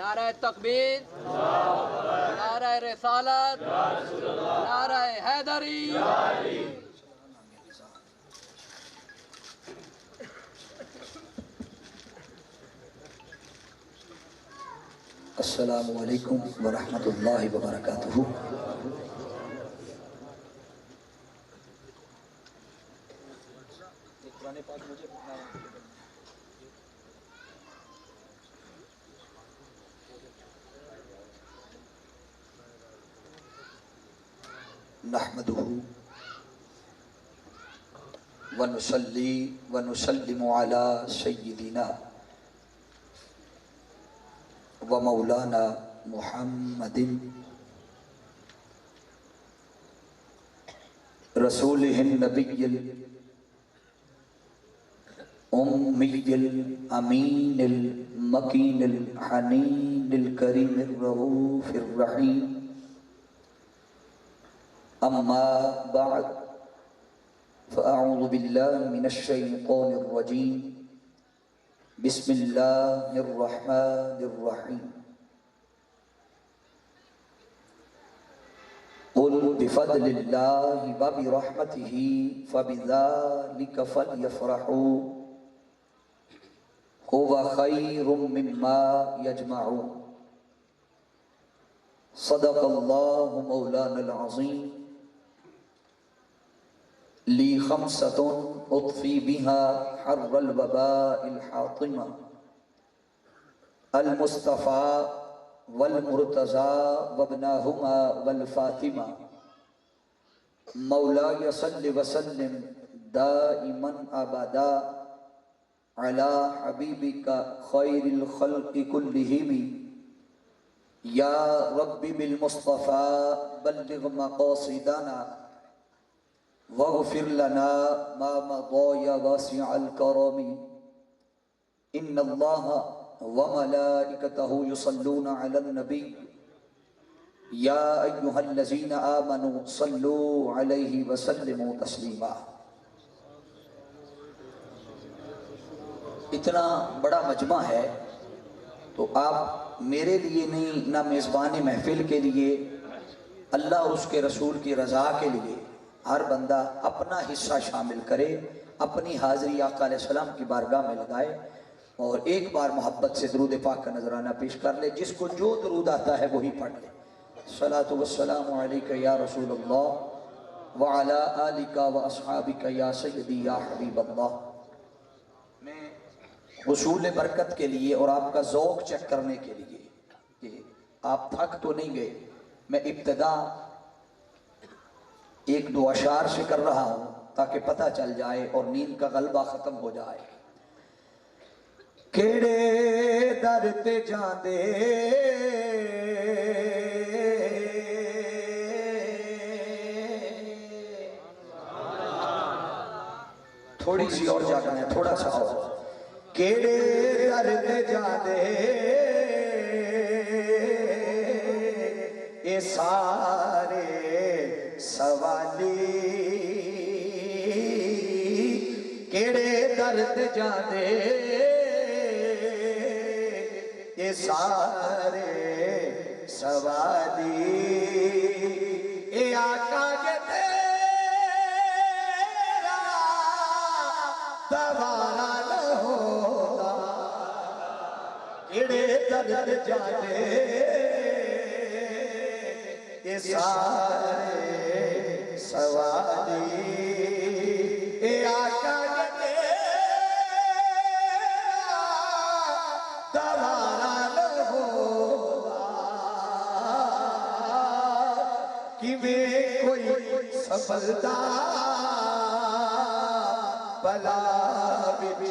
نعرہ تکبیر، نعرہ رسالت، نعرہ حیدری۔ السلام علیکم ورحمۃ اللہ وبرکاتہ۔ نحمدہ ونصلی ونسلم علی سیدنا ومولانا محمد رسولہ النبی الأمی الامین المکین الحنین الکریم الرؤوف الرحیم، اما بعد فاعوذ باللہ من الشیطان الرجیم، بسم اللہ الرحمن الرحیم۔ قل بفضل اللہ وبرحمتہ فبذلک فلیفرحوا هو خیر مما یجمعون۔ صدق اللہ مولانا العظیم۔ لی خمسۃ اطفی بها حر الوباء الحاطمہ، المصطفیٰ والمرتضیٰ وابناہما والفاطمہ، مولاي صل وسلم دائما ابدا علی حبیبک خیر الخلق کلہم، یا رب بالمصطفیٰ بلغ مقاصدنا واغفر لنا ما مضى يا واسع الكرم، ان اللہ وملائکته يصلون على النبي یا ایہا الذین آمنوا صلوا علیہ وسلموا تسلیما۔ اتنا بڑا مجمع ہے تو آپ میرے لیے نہیں، نہ میزبان محفل کے لیے، اللہ اور اس کے رسول کی رضا کے لیے ہر بندہ اپنا حصہ شامل کرے، اپنی حاضری آقا علیہ السلام کی بارگاہ میں لگائے، اور ایک بار محبت سے درود پاک کا نذرانہ پیش کر لے۔ جس کو جو درود آتا ہے وہی پڑھ لے۔ صلاۃ والسلام علیک یا رسول اللہ وعلی آلک واصحابک یا سیدی یا حبیب اللہ۔ میں حصول برکت کے لیے اور آپ کا ذوق چیک کرنے کے لیے کہ آپ تھک تو نہیں گئے، میں ابتدا ایک دو اشعار سے کر رہا ہوں تاکہ پتہ چل جائے اور نیند کا غلبہ ختم ہو جائے۔ کیڑے در تے جاندے تھوڑی سی اور جاگنا ہے، تھوڑا سا اور۔ کیڑے در تے جاندے اے سارے سوالی، کیڑے در تے جاندے اے سارے سوالی، اے آقا کے تیرا دوارا نہ ہوتا، کیڑے در تے جاندے اے سارے سوالی، اے آقا کے تیرا دوارا نہ ہوتا، کہ میں کوئی سفلتا بلا بچ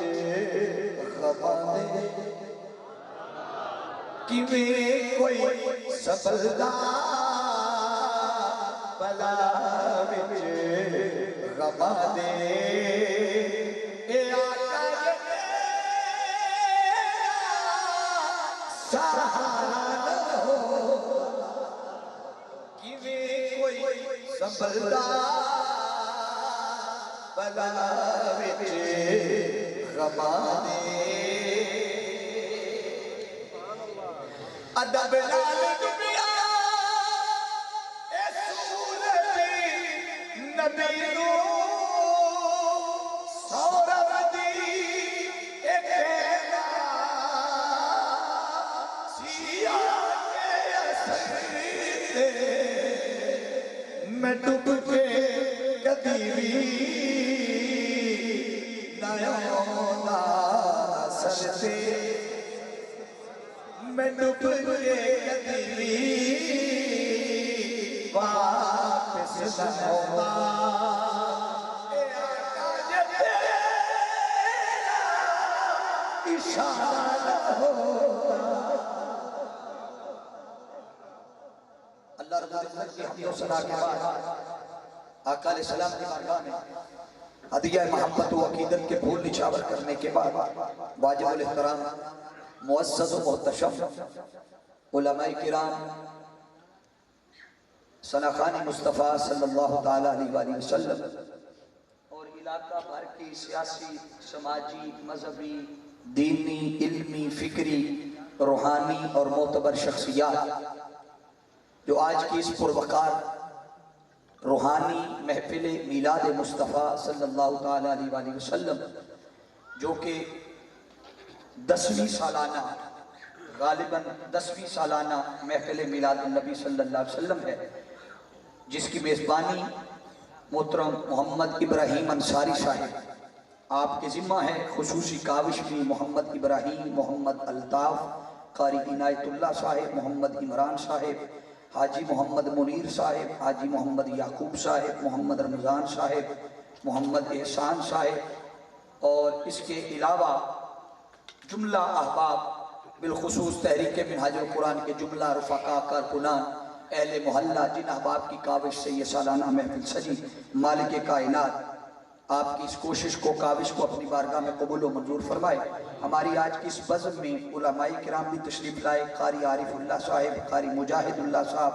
غماں دے، کہ میں کوئی سفلتا بلا بچ غماں دے، اے آقا کے تیرا سہارا نہ ہوتا، کہ میں کوئی سنبھلتا بلا بچ غماں دے۔ ادب لال دنیا اے صورت نبی نو سورب دی اے کہنا سیاہ کے اثر میں ڈوب کے کدی بھی نہ سرتے میں ڈوب کے کدی بھی واپس نہ ہوتا اے آقا جب تیرا اشارہ ہوتا. اللہ رب العزت کی حمد و ثنا کے بعد آقا علیہ السلام کی بارگاہ میں ہدیہ محبت و عقیدت کے پھول نچھاور کرنے کے بعد واجب الاحترام معزز و محتشم علماء کرام سناخان مصطفیٰ صلی اللہ تعالیٰ علیہ وآلہ وسلم اور علاقہ بھر کی سیاسی، سماجی، مذہبی، دینی، علمی، فکری، روحانی اور معتبر شخصیات جو آج کی اس پروقار روحانی محفل میلاد مصطفیٰ صلی اللہ تعالیٰ علیہ وآلہ وسلم جو کہ 10ویں سالانہ غالباً 10ویں سالانہ محفل میلاد النبی صلی اللہ علیہ وسلم ہے، جس کی میزبانی محترم محمد ابراہیم انصاری صاحب آپ کے ذمہ ہے. خصوصی کاوش بھی محمد ابراہیم، محمد الطاف، قاری عنایت اللہ صاحب، محمد عمران صاحب، حاجی محمد منیر صاحب، حاجی محمد یعقوب صاحب، محمد رمضان صاحب، محمد احسان صاحب اور اس کے علاوہ جملہ احباب بالخصوص تحریک منہاج القرآن کے جملہ رفقا کارکنان اہل محلہ جن احباب کی کاوش سے یہ سالانہ محفل سجی. مالک کائنات آپ کی اس کوشش کو، کاوش کو اپنی بارگاہ میں قبول و منظور فرمائے. ہماری آج کی اس بزم میں علماء کرام بھی تشریف لائے. قاری عارف اللہ صاحب، قاری مجاہد اللہ صاحب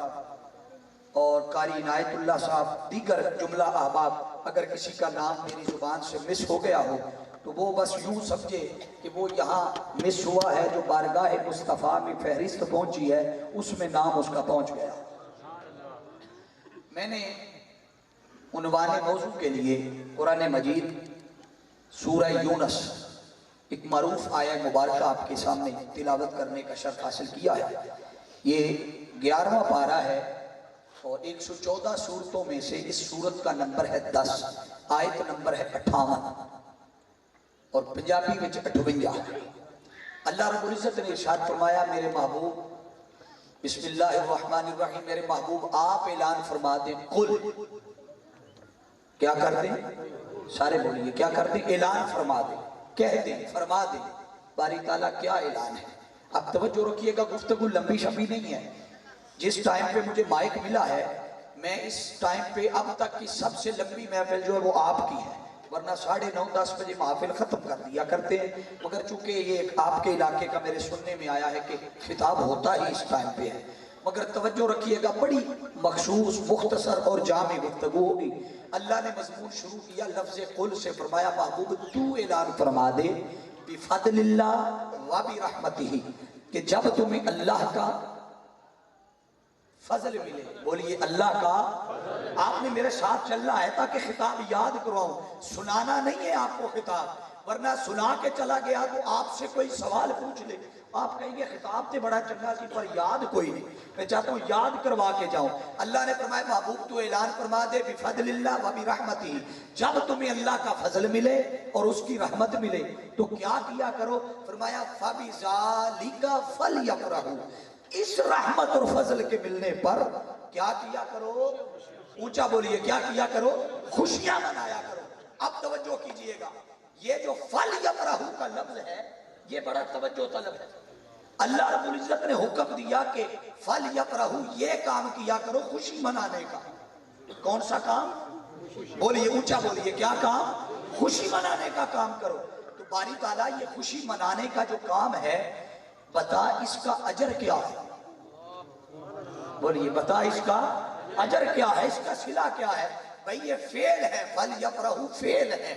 اور قاری عنایت اللہ صاحب، دیگر جملہ احباب. اگر کسی کا نام میری زبان سے مس ہو گیا ہو تو وہ بس یوں سمجھے کہ وہ یہاں مس ہوا ہے، جو بارگاہ مصطفیٰ میں فہرست پہنچی ہے اس میں نام اس کا پہنچ گیا. میں نے عنوان موضوع کے لیے قرآن مجید سورہ یونس ایک معروف آیہ مبارکہ آپ کے سامنے تلاوت کرنے کا شرف حاصل کیا ہے. یہ 11واں پارہ ہے اور 114 سورتوں میں سے اس سورت کا نمبر ہے 10، آیت نمبر ہے 58 اور پنجابی وچ 58. اللہ رب العزت نے ارشاد فرمایا میرے محبوب بسم اللہ الرحمن الرحیم، میرے محبوب آپ اعلان فرما دیں، قل کیا کر دیں؟ سارے بولیے کیا کر دیں؟ اعلان فرما دیں، کہہ دیں، فرما دیں. باری تعالیٰ کیا اعلان ہے؟ اب توجہ رکھیے گا، گفتگو لمبی شبی نہیں ہے. جس ٹائم پہ مجھے مائک ملا ہے میں اس ٹائم پہ اب تک کی سب سے لمبی محفل جو ہے وہ آپ کی ہے، ورنہ 9:30 10 بجے محفل ختم کر دیا کرتے ہیں. مگر چونکہ یہ آپ کے علاقے کا میرے سننے میں آیا ہے کہ خطاب ہوتا ہی اس ٹائم پہ ہے. مگر توجہ رکھیے گا، بڑی مخصوص، مختصر اور جامع گفتگو ہوگی. اللہ نے مضمون شروع کیا لفظ قل سے، فرمایا محبوب تو اعلان فرما دے بفضل اللہ و برحمتہ، کہ جب تمہیں اللہ کا فضل ملے، بولیے اللہ کا. آپ نے میرے ساتھ چلنا ہے تاکہ خطاب یاد کرواؤں، سنانا نہیں ہے آپ کو خطاب، ورنہ سنا کے چلا گیا تو آپ سے کوئی سوال پوچھ لے آپ کہیں گے خطاب تے بڑا چنگا سی پر یاد کوئی نہیں. میں چاہتا ہوں یاد کروا کے جاؤں. اللہ نے فرمایا محبوب تو اعلان فرما دے بفضل اللہ و برحمتہ، جب تمہیں اللہ کا فضل ملے اور اس کی رحمت ملے تو کیا کیا کرو؟ فرمایا فَبِذَالِكَ فَلْيَفْرَحُوا، اس رحمت اور فضل کے ملنے پر کیا کیا کرو؟ اونچا بولیے کیا کیا کرو؟ خوشیاں منایا کرو. اب توجہ کیجئے گا، یہ جو فَلْيَفْرَحُوا کا لفظ ہے یہ بڑا توجہ طلب ہے. اللہ رب العزت نے حکم دیا کہ فَلْيَفْرَحُوا، یہ کام کیا کرو خوشی منانے کا. کون سا کام؟ بولیے اونچا بولیے کیا کام؟ خوشی منانے کا کام کرو. تو باری تعالیٰ یہ خوشی منانے کا جو کام ہے بتا اس کا اجر کیا ہے؟ بولیے بتا اس کا اجر کیا ہے، اس کا صلہ کیا ہے؟ بھئی یہ فعل ہے، فَلْيَفْرَحُوا فعل ہے،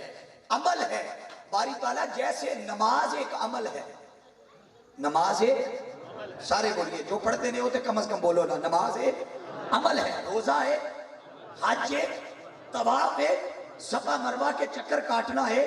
عمل ہے. باری تعالیٰ جیسے نماز ایک عمل ہے، نماز ایک سارے بولیے، جو پڑھتے نہیں ہوتے کم از کم بولو نا. نماز ایک عمل ہے، روزہ ہے، حج ہے، طواف ہے، صفا مروہ کے چکر کاٹنا ہے،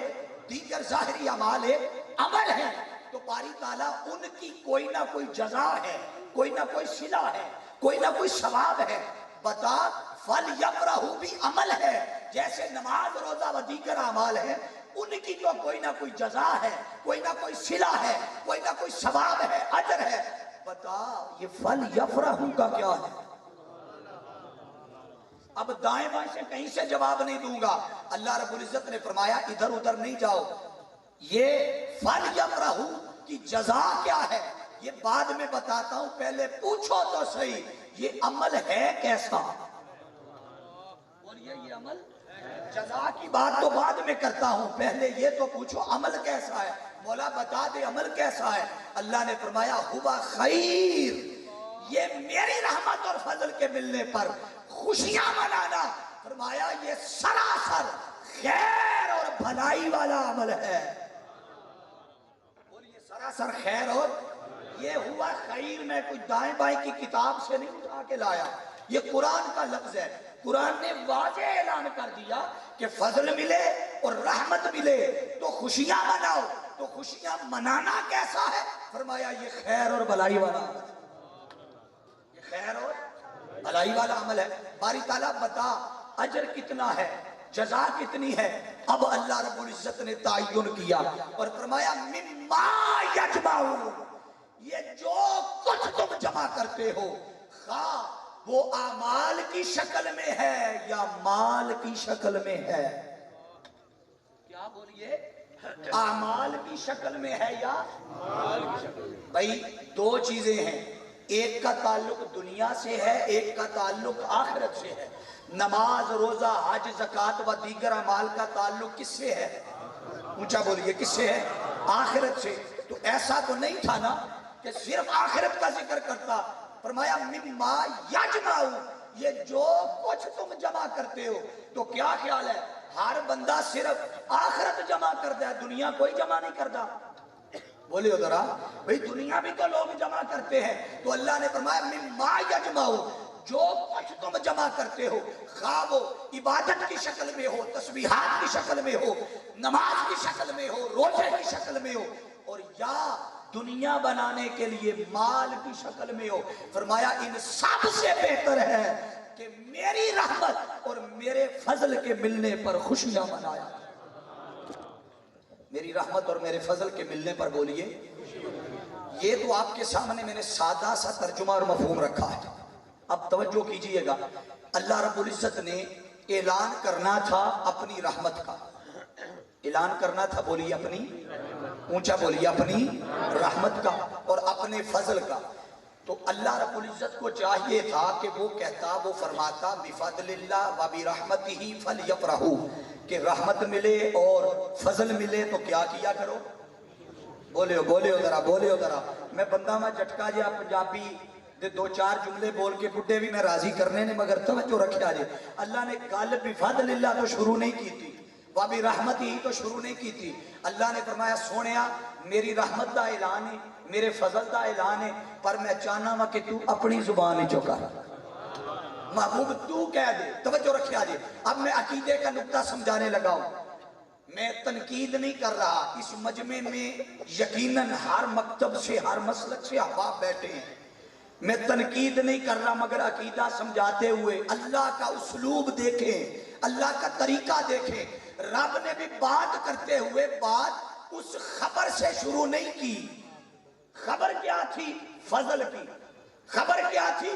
دیگر ظاہری اعمال ہے، عمل ہے. تو باری تعالیٰ ان کی کوئی نہ کوئی جزا ہے، کوئی نہ کوئی صلہ ہے، کوئی نہ کوئی ثواب ہے. بتا فَلْيَفْرَحُوا بھی عمل ہے، جیسے نماز روزہ و دیگر اعمال ہے، ان کی تو کوئی نہ کوئی جزا ہے، کوئی نہ کوئی صلہ ہے، کوئی نہ کوئی ثواب ہے، اجر ہے. بتا یہ فَلْيَفْرَحُوا کا کیا ہے؟ اب دائیں بائیں سے کہیں سے جواب نہیں دوں گا. اللہ رب العزت نے فرمایا ادھر ادھر نہیں جاؤ. یہ فَلْيَفْرَحُوا کی جزا کیا ہے یہ بعد میں بتاتا ہوں، پہلے پوچھو تو صحیح یہ عمل ہے کیسا. اور یہ عمل جزا کی بات تو بعد میں کرتا ہوں، پہلے یہ تو پوچھو عمل کیسا ہے. مولا بتا دے عمل کیسا ہے. اللہ نے فرمایا ہوا خیر، یہ میری رحمت اور فضل کے ملنے پر خوشیاں منانا. فرمایا یہ سراسر خیر اور بھلائی والا عمل ہے. اور یہ سراسر خیر اور یہ ہوا خیر میں کوئی دائیں بائیں کی کتاب سے نہیں اٹھا کے لایا، یہ قرآن کا لفظ ہے. قرآن نے واضح اعلان کر دیا کہ فضل ملے اور رحمت ملے تو خوشیاں مناؤ. تو خوشیاں منانا کیسا ہے؟ فرمایا یہ خیر اور بھلائی والا عمل ہے. یہ خیر اور بھلائی والا عمل ہے. باری تعالیٰ بتا اجر کتنا ہے، جزا کتنی ہے. اب اللہ رب العزت نے تعین کیا اور فرمایا مما یجمعون، یہ جو کچھ تم جمع کرتے ہو، خواہ وہ اعمال کی شکل میں ہے یا مال کی شکل میں ہے. کیا بولیے؟ اعمال کی شکل میں ہے یا مال کی شکل میں. بھائی دو چیزیں ہیں، ایک کا تعلق دنیا سے ہے، ایک کا تعلق آخرت سے ہے. نماز روزہ حج زکوٰۃ و دیگر اعمال کا تعلق کس سے ہے؟ اونچا بولیے کس سے ہے؟ آخرت سے. تو ایسا تو نہیں تھا نا کہ صرف آخرت کا ذکر کرتا. فرمایا مما یجمعون، یہ جو کچھ تم جمع کرتے ہو. تو کیا خیال ہے ہر بندہ صرف آخرت جمع کرتا ہے، دنیا کوئی جمع نہیں کرتا؟ بولے ذرا بھئی دنیا بھی تو لوگ جمع کرتے ہیں. تو اللہ نے فرمایا مما یجمعون، جو کچھ تم جمع کرتے ہو، خواہ وہ عبادت کی شکل میں ہو، تسبیحات کی شکل میں ہو، نماز کی شکل میں ہو، روزے کی شکل میں ہو، اور یا دنیا بنانے کے لیے مال کی شکل میں ہو. فرمایا ان سب سے بہتر ہے کہ میری رحمت اور میرے فضل کے ملنے پر خوشیاں منایا. میری رحمت اور میرے فضل کے ملنے پر بولیے. یہ تو آپ کے سامنے میں نے سادہ سا ترجمہ اور مفہوم رکھا ہے. اب توجہ کیجئے گا. اللہ رب العزت نے اعلان کرنا تھا اپنی رحمت کا، اعلان کرنا تھا بولیے اپنی، اونچا بولیے اپنی رحمت کا اور اپنے فضل کا. تو اللہ رب العزت کو چاہیے تھا کہ وہ کہتا، وہ فرماتا بفضل اللہ و برحمتہ فلیفرحوا، کہ رحمت ملے اور فضل ملے تو کیا کیا کرو. بولے ہو ذرا، بولے ہو ذرا. میں بندہ میں جھٹکا جا پنجابی دے دو چار جملے بول کے بڈھے بھی میں راضی کرنے نے، مگر توجہ رکھے آجے. اللہ نے گل بفضل اللہ تو شروع نہیں کی تھی، وابی رحمت ہی تو شروع نہیں کی تھی. اللہ نے فرمایا سونیا میری رحمت دا اعلان ہے، میرے فضل دا اعلان ہے، پر میں چاہنا وا کہ تو اپنی زبان ہی چوکا محبوب تو کہہ دے. توجہ رکھے آجے. اب میں عقیدے کا نقطہ سمجھانے لگا ہوں. میں تنقید نہیں کر رہا. اس مجمع میں یقیناً ہر مکتب سے ہر مسلک سے احباب بیٹھے ہیں. میں تنقید نہیں کر رہا، مگر عقیدہ سمجھاتے ہوئے اللہ کا اسلوب دیکھیں، اللہ کا طریقہ دیکھیں. رب نے بھی بات کرتے ہوئے بات اس خبر سے شروع نہیں کی. خبر کیا تھی؟ فضل کی. خبر کیا تھی؟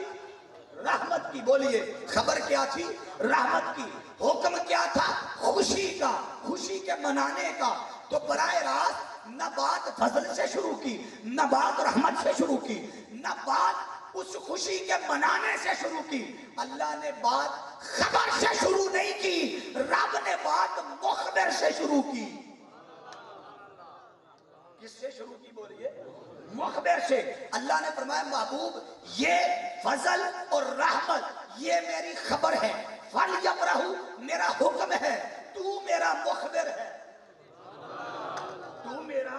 رحمت کی. بولیے خبر کیا تھی؟ رحمت کی. حکم کیا تھا؟ خوشی کا، خوشی کے منانے کا. تو براہ راست نہ بات فضل سے شروع کی، نہ بات رحمت سے شروع کی، نہ بات اس خوشی کے منانے سے شروع کی. اللہ نے بات خبر سے شروع نہیں کی، رب نے بات مخبر سے شروع کی. کس سے شروع کی بولیے؟ مخبر سے. اللہ نے فرمایا محبوب یہ فضل اور رحمت یہ میری خبر ہے، فَلْيَفْرَحُوا میرا حکم ہے، تو میرا مخبر ہے، تو میرا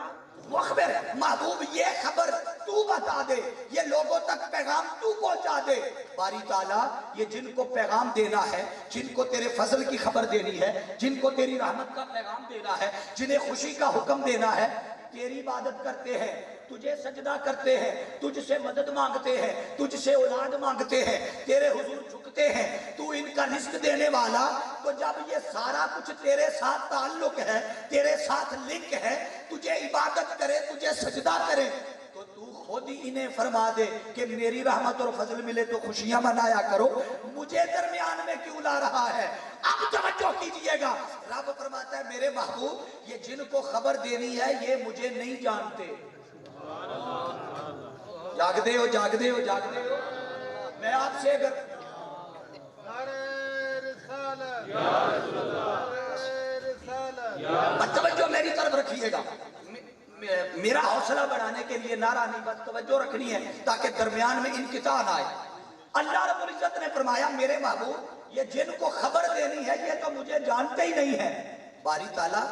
مخبر ہے. محبوب یہ خبر تو تو بتا دے، یہ لوگوں تک پیغام تو پہنچا دے۔ باری تعالیٰ یہ جن کو پیغام دینا ہے، جن کو تیرے فضل کی خبر دینی ہے، جن کو تیری رحمت کا پیغام دینا ہے، جنہیں خوشی کا حکم دینا ہے، تیری عبادت کرتے ہیں، تجھے سجدہ کرتے ہیں، تجھ سے مدد مانگتے ہیں، تجھ سے اولاد مانگتے ہیں، تیرے حضور جھکتے ہیں، تو ان کا رزق دینے والا۔ تو جب یہ سارا کچھ تیرے ساتھ تعلق ہے، تیرے ساتھ لنک ہے، تجھے عبادت کرے، تجھے سجدہ کرے، تو تو خود ہی انہیں فرما دے کہ میری رحمت اور فضل ملے تو خوشیاں منایا کرو، مجھے درمیان میں کیوں لا رہا ہے؟ اب توجہ کیجئے گا، رب فرماتا ہے میرے محبوب یہ جن کو خبر دینی ہے یہ مجھے نہیں جانتے۔ جاگدے ہو جاگدے ہو جاگدے ہو؟ میں آپ سے اگر توجہ میری طرف رکھیے گا، میرا حوصلہ بڑھانے کے لیے نعرہ نہیں بس توجہ رکھنی ہے تاکہ درمیان میں انقطاع نہ آئے۔ اللہ رب العزت نے فرمایا میرے محبوب یہ جن کو خبر دینی ہے یہ تو مجھے جانتے ہی نہیں ہیں۔ باری تعالیٰ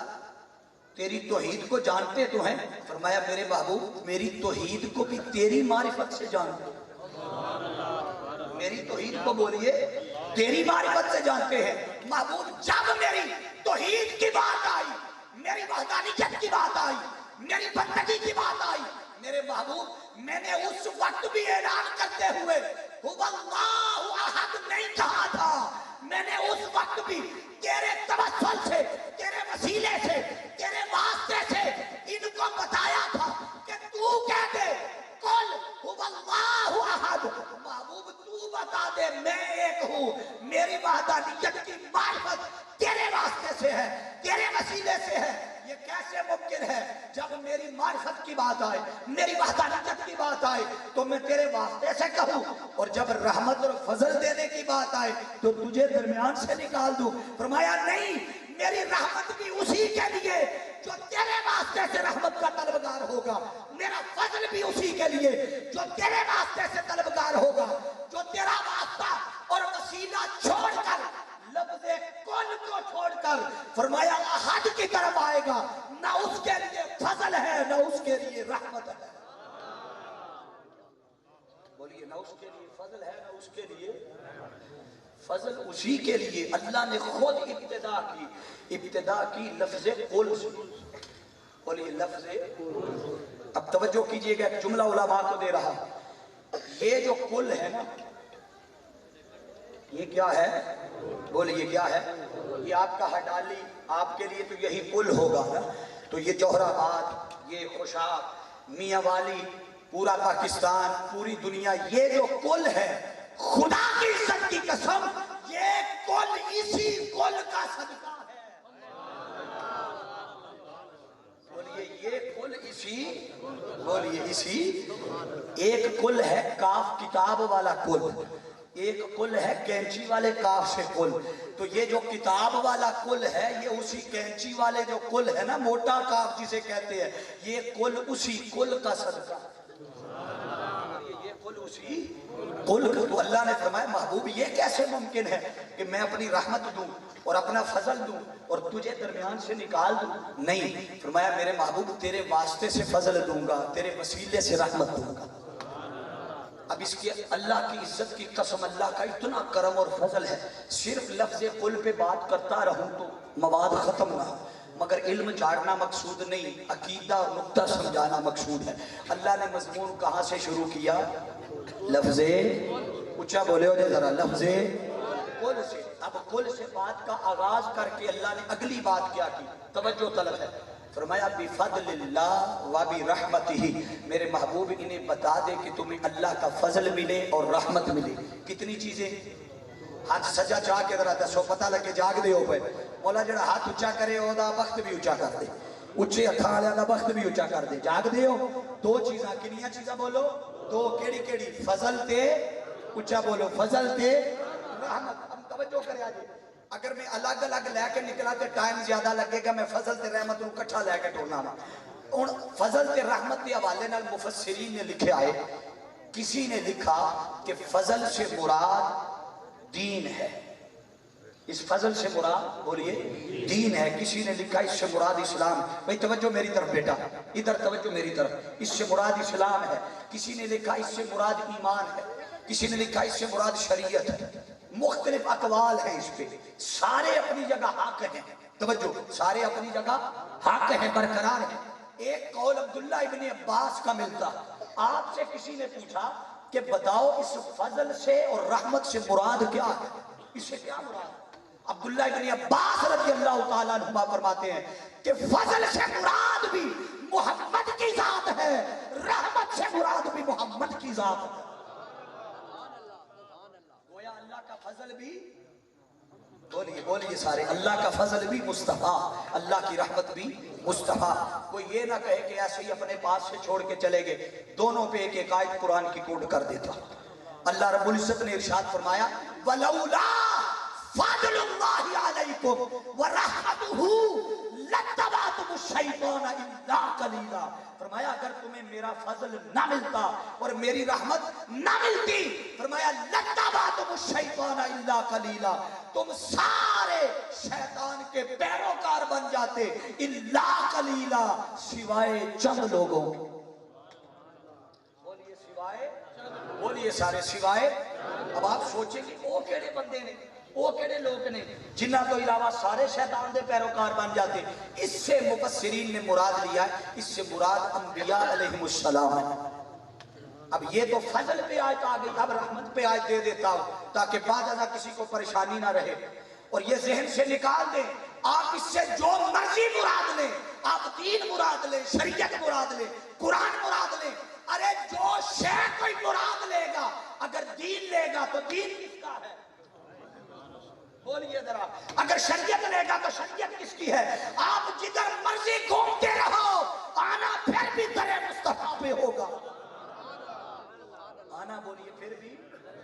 تیری توحید کو جانتے تو ہیں، فرمایا میرے محبوب میری توحید کو بھی تیری معرفت سے جانتے، میری توحید کو بولیے تیری معرفت سے جانتے ہیں۔ محبوب جب میری توحید کی بات آئی، میری وحدانیت کی بات آئی، میری بندگی کی بات آئی، میرے محبوب میں نے اس وقت بھی اعلان کرتے ہوئے اللہ احد نہیں کہا تھا، میں نے اس وقت بھی تیرے توسل سے، تیرے وسیلے سے، تیرے واسطے سے ان کو بتایا تھا کہ تو کہہ دے قل هو اللہ احد، محبوب تو بتا دے میں ایک ہوں، میری وحدانیت کی معرفت تیرے واسطے سے ہے، تیرے وسیلے سے ہے۔ یہ کیسے ممکن ہے؟ جب میری معرفت کی بات آئے، میری وحدانیت کی بات آئے تو میں تیرے واسطے سے کہوں، اور جب رحمت اور فضل دینے کی بات آئے تو تجھے درمیان سے نکال دوں۔ فرمایا نہیں، میری رحمت بھی اسی کے لیے جو تیرے واسطے سے رحمت کا طلبگار ہوگا، میرا فضل بھی اسی کے لیے جو تیرے واسطے سے طلبگار ہوگا، جو تیرا واسطہ اور وسیلہ چھوڑ کر، لفظ کل کو چھوڑ کر فرمایا احد کی طرف آئے گا، نہ اس کے لیے فضل ہے نہ اس کے لیے رحمت ہے۔ بولیے نہ اس کے لیے فضل ہے نہ اس کے لیے فضل، اسی کے لیے اللہ نے خود ابتدا کی لفظ قل سے۔ بولیے لفظ۔ اب توجہ کیجئے گا، ایک جملہ علماء کو دے رہا، یہ جو قل ہے نا یہ کیا ہے؟ بولیے کیا ہے؟ یہ آپ کا ہڈالی، آپ کے لیے تو یہی قل ہوگا نا، تو یہ جوہر آباد، یہ خوشاب، میاں والی، پورا پاکستان، پوری دنیا، یہ جو قل ہے خدا کی عزت کی قسم یہ قل اسی قل کا صدقہ ہے۔ بولیے یہ قل اسی، بولیے اسی، ایک قل ہے کاف کتاب والا قل، ایک قل ہے کینچی والے کاف سے قل، تو یہ جو کتاب والا قل ہے یہ اسی کینچی والے جو قل ہے نا موٹا کاف جسے کہتے ہیں، یہ قل اسی قل کا صدقہ، یہ قل اسی قل کا۔ تو اللہ نے فرمایا محبوب یہ کیسے ممکن ہے کہ میں اپنی رحمت دوں اور اپنا فضل دوں اور تجھے درمیان سے نکال دوں؟ نہیں، فرمایا میرے محبوب تیرے واسطے سے فضل دوں گا، تیرے وسیلے سے رحمت دوں گا۔ اب اس کی اللہ کی عزت کی قسم، اللہ کا اتنا کرم اور فضل ہے، صرف لفظ قل پہ بات کرتا رہوں تو مواد ختم نہ ہو، مگر علم جھاڑنا مقصود نہیں، عقیدہ اور نقطہ سمجھانا مقصود ہے۔ اللہ نے مضمون کہاں سے شروع کیا؟ لفظ، اونچا بولے ہو ذرا، لفظ قل سے۔ اب قل سے بات کا آغاز کر کے اللہ نے اگلی بات کیا کی؟ توجہ طلب ہے، فرمایا بفضل اللہ وبرحمتہ، میرے محبوب انہیں بتا دے کہ تمہیں اللہ کا فضل ملے اور رحمت ملے۔ کتنی چیزیں؟ ہاتھ سجا چاہ کے ذرا دسو، پتہ لگے جاگ دے ہو پہ مولا جڑا ہاتھ اچھا کرے ہو دا وقت بھی اچھا کر دے، اچھے ہتھاں والے دا وقت بھی اچھا کر دے، جاگ دے ہو۔ دو چیزاں، کنیاں چیزاں بولو؟ دو، کیڑی کیڑی؟ فضل تے، اچھا بولو، فضل تے رحمت۔ ہم توجہ کرے آجے، اگر میں الگ الگ لے کے نکلا تو ٹائم زیادہ لگے گا، میں فضل تے رحمت نو کٹھا لے کے ٹورنا ہوں۔ فضل تے رحمت کے حوالے نال مفسرین نے لکھے آئے، کسی نے لکھا کہ فضل سے مراد دین ہے، اس فضل سے مراد بولیے دین ہے. کسی نے لکھا اس سے مراد اسلام. بھئی توجہ میری طرف بیٹا, ادھر توجہ میری طرف. اس سے مراد اسلام ہے. کسی نے لکھا اس سے مراد ایمان ہے. کسی نے لکھا اس سے مراد شریعت ہے. مختلف اقوال ہیں اس پہ, سارے اپنی جگہ حق ہیں. توجہ, سارے اپنی جگہ حق ہیں, برقرار ہیں. ایک قول عبداللہ ابن عباس کا ملتا. آپ سے کسی نے پوچھا کہ بتاؤ اس فضل سے اور رحمت سے مراد کیا ہے, اس سے کیا مراد ہے؟ عبداللہ ابن عباس رضی اللہ تعالیٰ عنہ فرماتے ہیں کہ فضل سے مراد بھی محمد کی ذات ہے, رحمت سے مراد بھی محمد کی ذات ہے. گویا اللہ کا فضل بھی, بولیے بولیے سارے, اللہ کا فضل بھی مصطفیٰ, اللہ کی رحمت بھی مصطفیٰ. کوئی یہ نہ کہے کہ ایسے ہی اپنے پاس سے چھوڑ کے چلے گئے. دونوں پہ ایک ایک آیت قرآن کی کوٹ کر دیتا. اللہ رب العزت نے ارشاد فرمایا وَلَوْلَا فَضْلُ اللَّهِ عَلَيْكُمْ وَرَحْمَتُهُ لَاتَّبَعْتُمُ الشَّيْطَانَ إِلَّا قَلِيلًا. فرمایا اگر تمہیں میرا فضل نہ ملتا اور میری رحمت نہ ملتی, فرمایا لَاتَّبَعْتُمُ الشَّيْطَانَ إِلَّا قَلِيلًا, تم سارے شیطان کے پیروکار بن جاتے, الا قلیلا, سوائے چند لوگوں. بولیے سوائے, بولیے سارے سوائے. اب آپ سوچیں کہ وہ کیڑے بندے نے, وہ کیڑے لوگ نے جنہ تو علاوہ سارے شیطان دے پیروکار بن جاتے. اس سے مفسرین نے مراد لیا ہے, اس سے مراد انبیاء علیہم السلام ہے. اب یہ تو فضل پہ آیت آ گئی, اب رحمت پہ آیت دے دیتا ہوں تاکہ بعد ازاں کسی کو پریشانی نہ رہے. اور یہ ذہن سے نکال دیں, آپ اس سے جو مرضی مراد لیں, آپ دین مراد لیں, شریعت مراد لیں, قرآن مراد لیں. ارے جو شے کوئی مراد لے گا, اگر دین لے گا تو دین کس کا ہے؟ بولیے ذرا. اگر شریعت لے گا تو شریعت کس کی ہے؟ آپ جدھر مرضی گھومتے رہو, آنا پھر بھی در مصطفیٰ پہ ہوگا. آنا بولیے پھر بھی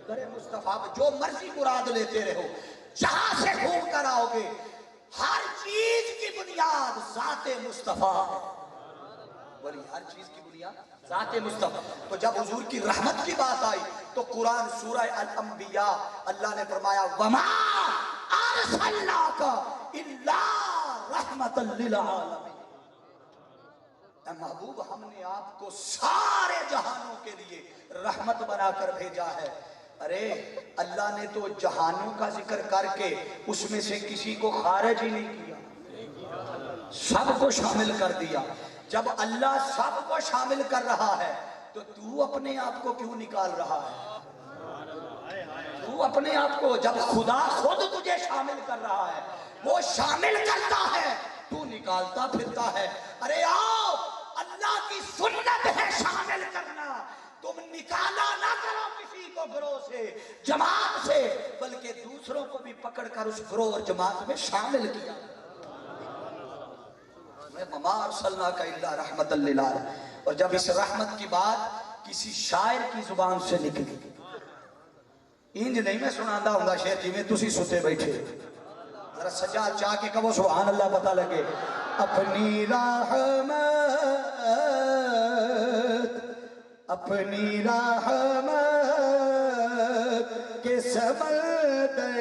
در مصطفیٰ پہ. جو مرضی مراد لیتے رہو, جہاں سے گھوم کر آؤ گے, ہر چیز کی بنیاد ذات مصطفیٰ ہے. بولیے ہر چیز کی بنیاد ذات مصطفیٰ. تو جب حضور کی رحمت کی بات آئی تو قرآن سورہ الانبیاء اللہ نے فرمایا وما ارسلناک الا رحمتا للعالمین. اے محبوب, ہم نے آپ کو سارے جہانوں کے لیے رحمت بنا کر بھیجا ہے. ارے اللہ نے تو جہانوں کا ذکر کر کے اس میں سے کسی کو خارج ہی نہیں کیا, سب کو شامل کر دیا. جب اللہ سب کو شامل کر رہا ہے تو اپنے آپ کو کیوں نکال رہا ہے؟ تو اپنے آپ کو, جب خدا خود تجھے شامل کر رہا ہے, وہ شامل کرتا ہے, تو نکالتا پھرتا ہے. ارے آؤ, اللہ کی سنت ہے شامل کرنا. تم نکالا نہ کرو کسی کو گروہ سے, جماعت سے, بلکہ دوسروں کو بھی پکڑ کر اس گروہ اور جماعت میں شامل کیا. وما ارسلناک الا رحمتا للعالمین. اور جب اس رحمت کی بات کسی شاعر کی زبان سے نکلی, انج نہیں میں سناندہ ہوں گا شعر جی میں تسی ستے بیٹھے, ذرا سجاد چاہ کے کہو سبحان اللہ پتہ لگے. اپنی رحمت, اپنی رحمت کے سمندر.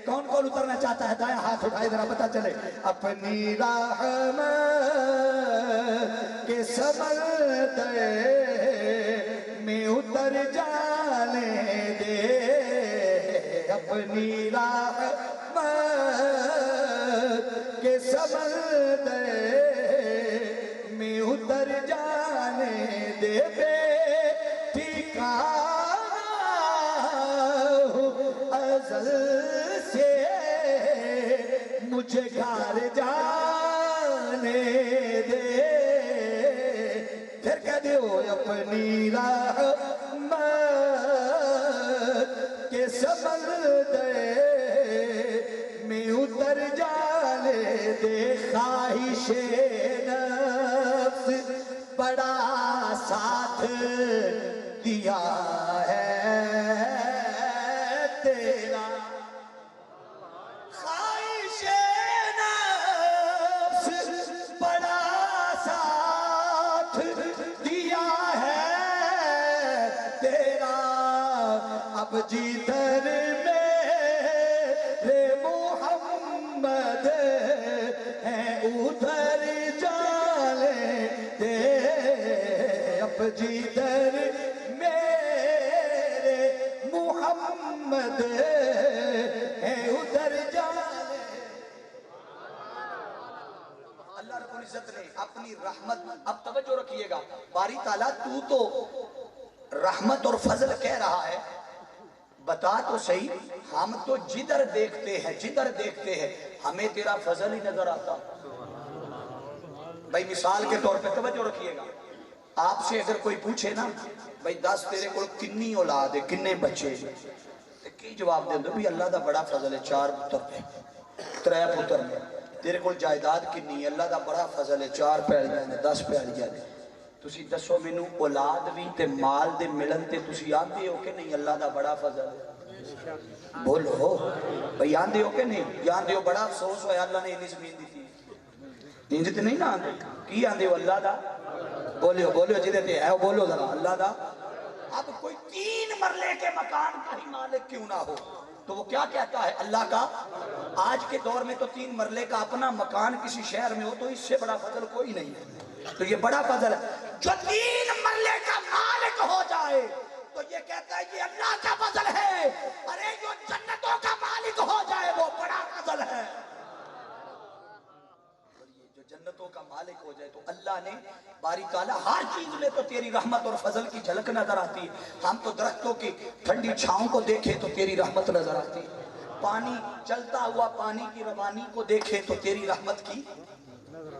کون کون اترنا چاہتا ہے دائیں ہاتھ اٹھائے ذرا پتہ چلے. اپنی رحمت کے سمندر میں اتر جانے دے, اپنی رحمت کے سمندر میں اتر جانے دے. بے ٹھکانہ ازل سے مجھے گھر جانے دے. پھر کہہ دیو اپنی رحمت کے سمندر میں اتر جانے دے. خواہش نفس بڑا ساتھ دیا ہے تیرا, خواہش نفس بڑا ساتھ دیا ہے تیرا. اب جدھر میں اب جدھر میرے محمد ہے ادھر جانے. اللہ رب العزت نے اپنی رحمت، اب توجہ رکھیے گا، باری تعالیٰ تو رحمت اور فضل کہہ رہا ہے، بتا تو صحیح، ہم تو جدھر دیکھتے ہیں ہمیں تیرا فضل ہی نظر آتا. بھائی مثال کے طور پہ توجہ رکھیے گا، آپ سے اگر کوئی پوچھے نا بھائی 10 تیرے کو کنی اولاد ہے، کنے بچے، کی جواب دے دو بھی اللہ دا بڑا فضل ہے، 4 پتر نے، 3 پتر نے. تیرے کو جائیداد کنی ہے، اللہ دا بڑا فضل ہے، 4 پیڑیاں نے، 10 پیڑیاں نے. تسی دسو مینو اولاد بھی تے مال دے ملن تے تسی آندے ہو کہ نہیں اللہ دا بڑا فضل ہے؟ بولو بھئی آندے ہو کہ نہیں؟ آندے ہو بڑا افسوس ہویا اللہ نے انہی زمین دی تھی. نیندت نہیں نا آندے کی آندے ہو اللہ دا؟ بولیو جدے تے ہے بولو ذرا اللہ دا. اب کوئی 3 مرلے کے مکان کا ہی مالک کیوں نہ ہو تو وہ کیا کہتا ہے اللہ کا؟ آج کے دور میں تو 3 مرلے کا اپنا مکان کسی شہر میں ہو تو اس سے بڑا فضل کوئی نہیں ہے. تو یہ بڑا فضل ہے. جو 3 مرلے کا مالک ہو جائے تو یہ کہتا ہے یہ اللہ کا فضل ہے. ارے جو جنتوں کا مالک ہو جائے وہ بڑا فضل ہے. جو جنتوں کا مالک ہو جائے تو اللہ نے باری تعالیٰ ہر چیز میں تو تیری رحمت اور فضل کی جھلک نظر آتی ہے. ہم تو درختوں کی ٹھنڈی چھاؤں کو دیکھے تو تیری رحمت نظر آتی ہے. پانی چلتا ہوا پانی کی روانی کو دیکھے تو تیری رحمت کی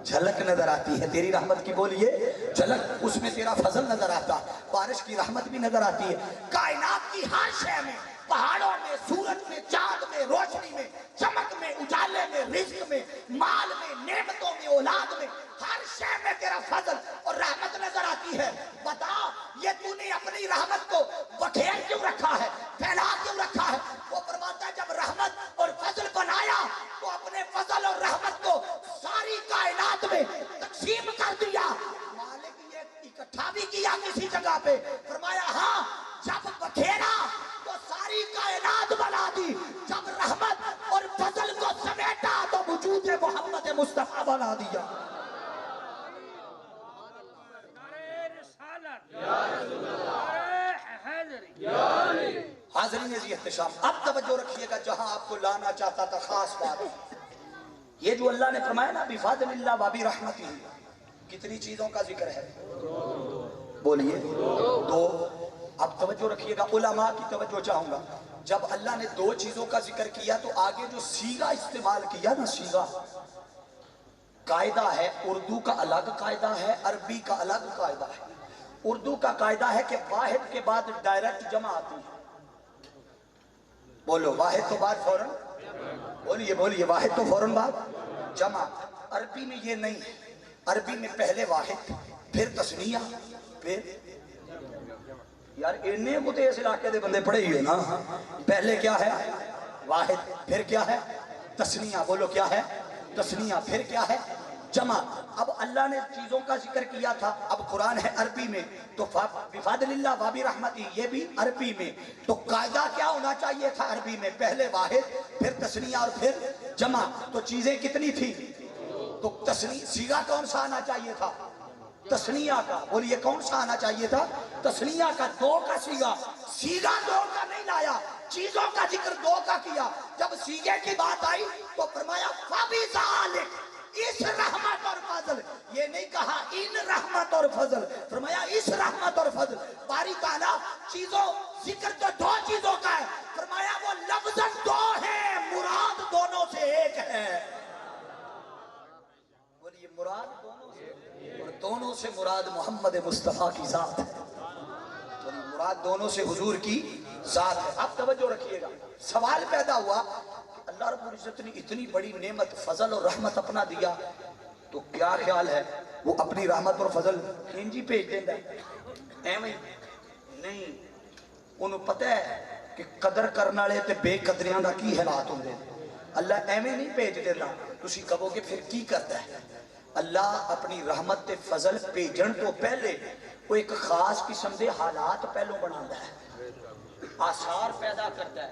جھلک نظر آتی ہے. تیری رحمت کی بولیے جھلک، اس میں تیرا فضل نظر آتا. بارش کی رحمت بھی نظر آتی ہے. کائنات کی ہر شے میں، پہاڑوں میں، سورج میں، چاند میں، روشنی میں، چمک میں، اجالے میں، رزق میں، مال میں، نعمتوں میں، اولاد میں، ہر شے میں تیرا فضل اور رحمت نظر آتی ہے. بتا یہ تو نے اپنی رحمت کو بکھیر کیوں رکھا ہے، پھیلا کیوں رکھا ہے؟ وہ فرماتا ہے جب رحمت اور فضل بنایا تو اپنے فضل اور رحمت کو ساری کائنات میں تقسیم کر دیا. مالک یہ اکٹھا بھی کیا کسی جگہ پہ، فرمایا ہاں جب بکھیرا تو ساری کائنات بنا دی، جب رحمت اور فضل کو سمیٹا تو وجود محمد مصطفیٰ بنا دیا. حاضرین عزیز احتشام، اب توجہ رکھیے گا جہاں آپ کو لانا چاہتا تھا خاص بات. یہ جو اللہ نے فرمایا نا بفضل اللہ وبرحمتہ، کتنی چیزوں کا ذکر ہے؟ بولیے 2. اب توجہ رکھیے گا، علماء کی توجہ چاہوں گا. جب اللہ نے 2 چیزوں کا ذکر کیا تو آگے جو صیغہ استعمال کیا نا، صیغہ قاعدہ ہے، اردو کا الگ قاعدہ ہے، عربی کا الگ قاعدہ ہے. اردو کا قاعدہ ہے کہ واحد کے بعد ڈائریکٹ جمع آتی ہے. بولو واحد تو بعد فوراً، بولیے واحد تو فوراً بعد جمع. عربی میں یہ نہیں ہے. عربی میں پہلے واحد، پھر تثنیہ، پھر یار انہیں کو تو اس علاقے دے بندے پڑھے ہی ہو نا. پہلے کیا ہے؟ واحد، پھر کیا ہے؟ تثنیہ. بولو کیا ہے؟ تثنیہ. پھر کیا ہے؟ جمع. اب اللہ نے چیزوں کا ذکر کیا تھا، اب قرآن ہے عربی میں تو بفضل اللہ وبرحمتہ یہ بھی عربی میں. تو قاعدہ کیا ہونا چاہیے تھا عربی میں؟ پہلے واحد، پھر تثنیہ اور پھر جمع. تو چیزیں کتنی تھی؟ تو تثنیہ. صیغہ کون سا آنا چاہیے تھا؟ تثنیہ کا. بولیے کون سا آنا چاہیے تھا؟ تثنیہ کا. 2 کا صیغہ. صیغہ 2 کا نہیں لایا، چیزوں کا ذکر 2 کا کیا. جب صیغے کی بات آئی تو فرمایا فبذالک، اس رحمت اور فضل. یہ نہیں کہا ان رحمت اور فضل، فرمایا اس رحمت اور فضل. باری تعالیٰ چیزوں ذکر تو 2 چیزوں کا ہے، فرمایا وہ لفظاً 2 ہے، مراد دونوں سے ایک ہے. بولیے مراد دونوں سے، اور دونوں سے مراد محمد مصطفیٰ کی ذات ہے. مراد دونوں سے حضور کی ذات ہے. اب توجہ رکھیے گا، سوال پیدا ہوا کہ اللہ رب العزت نے اتنی بڑی نعمت فضل اور رحمت اپنا دیا تو کیا خیال ہے وہ اپنی رحمت اور فضل کھینجی بھیج دینا ہے؟ ایویں نہیں. انہوں پتہ ہے کہ قدر کرنے والے تے بے قدریاں دا کی حالات ہوندے. اللہ ایویں نہیں بھیج دیتا. تسی کہو کہ پھر کی کرتا ہے؟ اللہ اپنی رحمت تے فضل بھیجن تو پہلے وہ ایک خاص قسم دے حالات پہلو بناتا ہے، آثار پیدا کرتا ہے.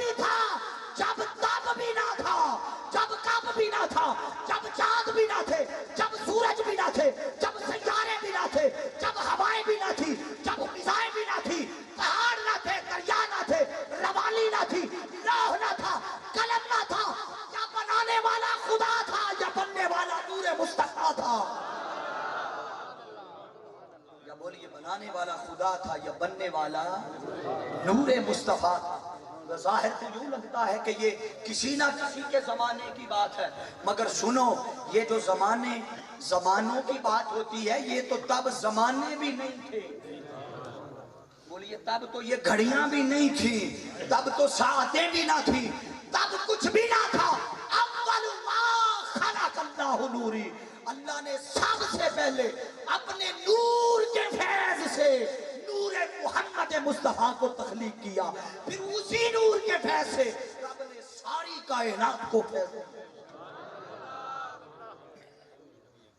بھی تھا جب تب بھی نہ تھا، جب کب بھی نہ تھا، جب چاند بھی نہ تھے، جب سورج بھی نہ تھے، جب سیارے بھی نہ تھے، جب ہوائیں بھی نہ تھی، جب فضائیں بھی نہ تھی، پہاڑ نہ تھے، دریا نہ تھے، روالی نہ تھی، لوح نہ تھا، قلم نہ تھا، یا بنانے والا خدا تھا یا بننے والا نور مصطفیٰ تھا؟ یا بولیے بنانے والا خدا تھا یا بننے والا نور مصطفیٰ تھا؟ ظاہر تو یوں لگتا ہے کہ یہ کسی نہ کسی کے زمانے کی بات ہے، مگر سنو یہ جو زمانوں کی بات ہوتی ہے یہ تو تب زمانے بھی نہیں تھے، بولیے تب تو یہ گھڑیاں بھی نہیں تھی، تب تو ساعتیں بھی نہ تھی، تب کچھ بھی نہ تھا۔ اول ما خلق اللہ نوری، اللہ نے سب سے پہلے اپنے نور کے فیض سے نور محمد مصطفیٰ کو تخلیق کیا، پھر اسی نور کے فیض سے رب نے ساری کائنات کو فیض دیا۔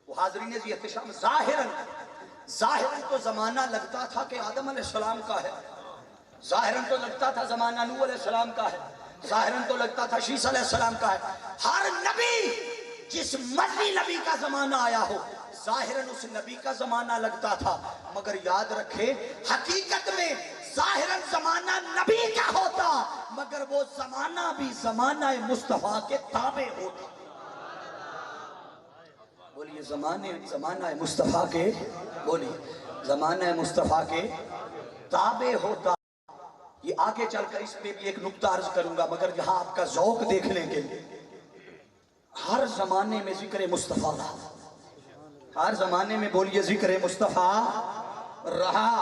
وہ حاضرین یہ احتشام ظاہراً تو زمانہ لگتا تھا کہ آدم علیہ السلام کا ہے، ظاہراً تو لگتا تھا زمانہ نوح علیہ السلام کا ہے، ظاہراً تو لگتا تھا شیس علیہ السلام کا ہے۔ ہر نبی جس مرضی نبی کا زمانہ آیا ہو ظاہراً اس نبی کا زمانہ لگتا تھا، مگر یاد رکھے حقیقت میں ظاہراً زمانہ نبی کا ہوتا مگر وہ زمانہ بھی زمانہ مصطفیٰ کے تابع ہوتا۔ بولیے زمانہ مصطفیٰ کے، بولیے زمانہ مصطفیٰ کے تابع ہوتا۔ یہ آگے چل کر اس پہ بھی ایک نکتہ عرض کروں گا، مگر یہاں آپ کا ذوق دیکھنے کے لیے ہر زمانے میں ذکر مصطفیٰ رہا، ہر زمانے میں بولیے ذکر مصطفیٰ رہا،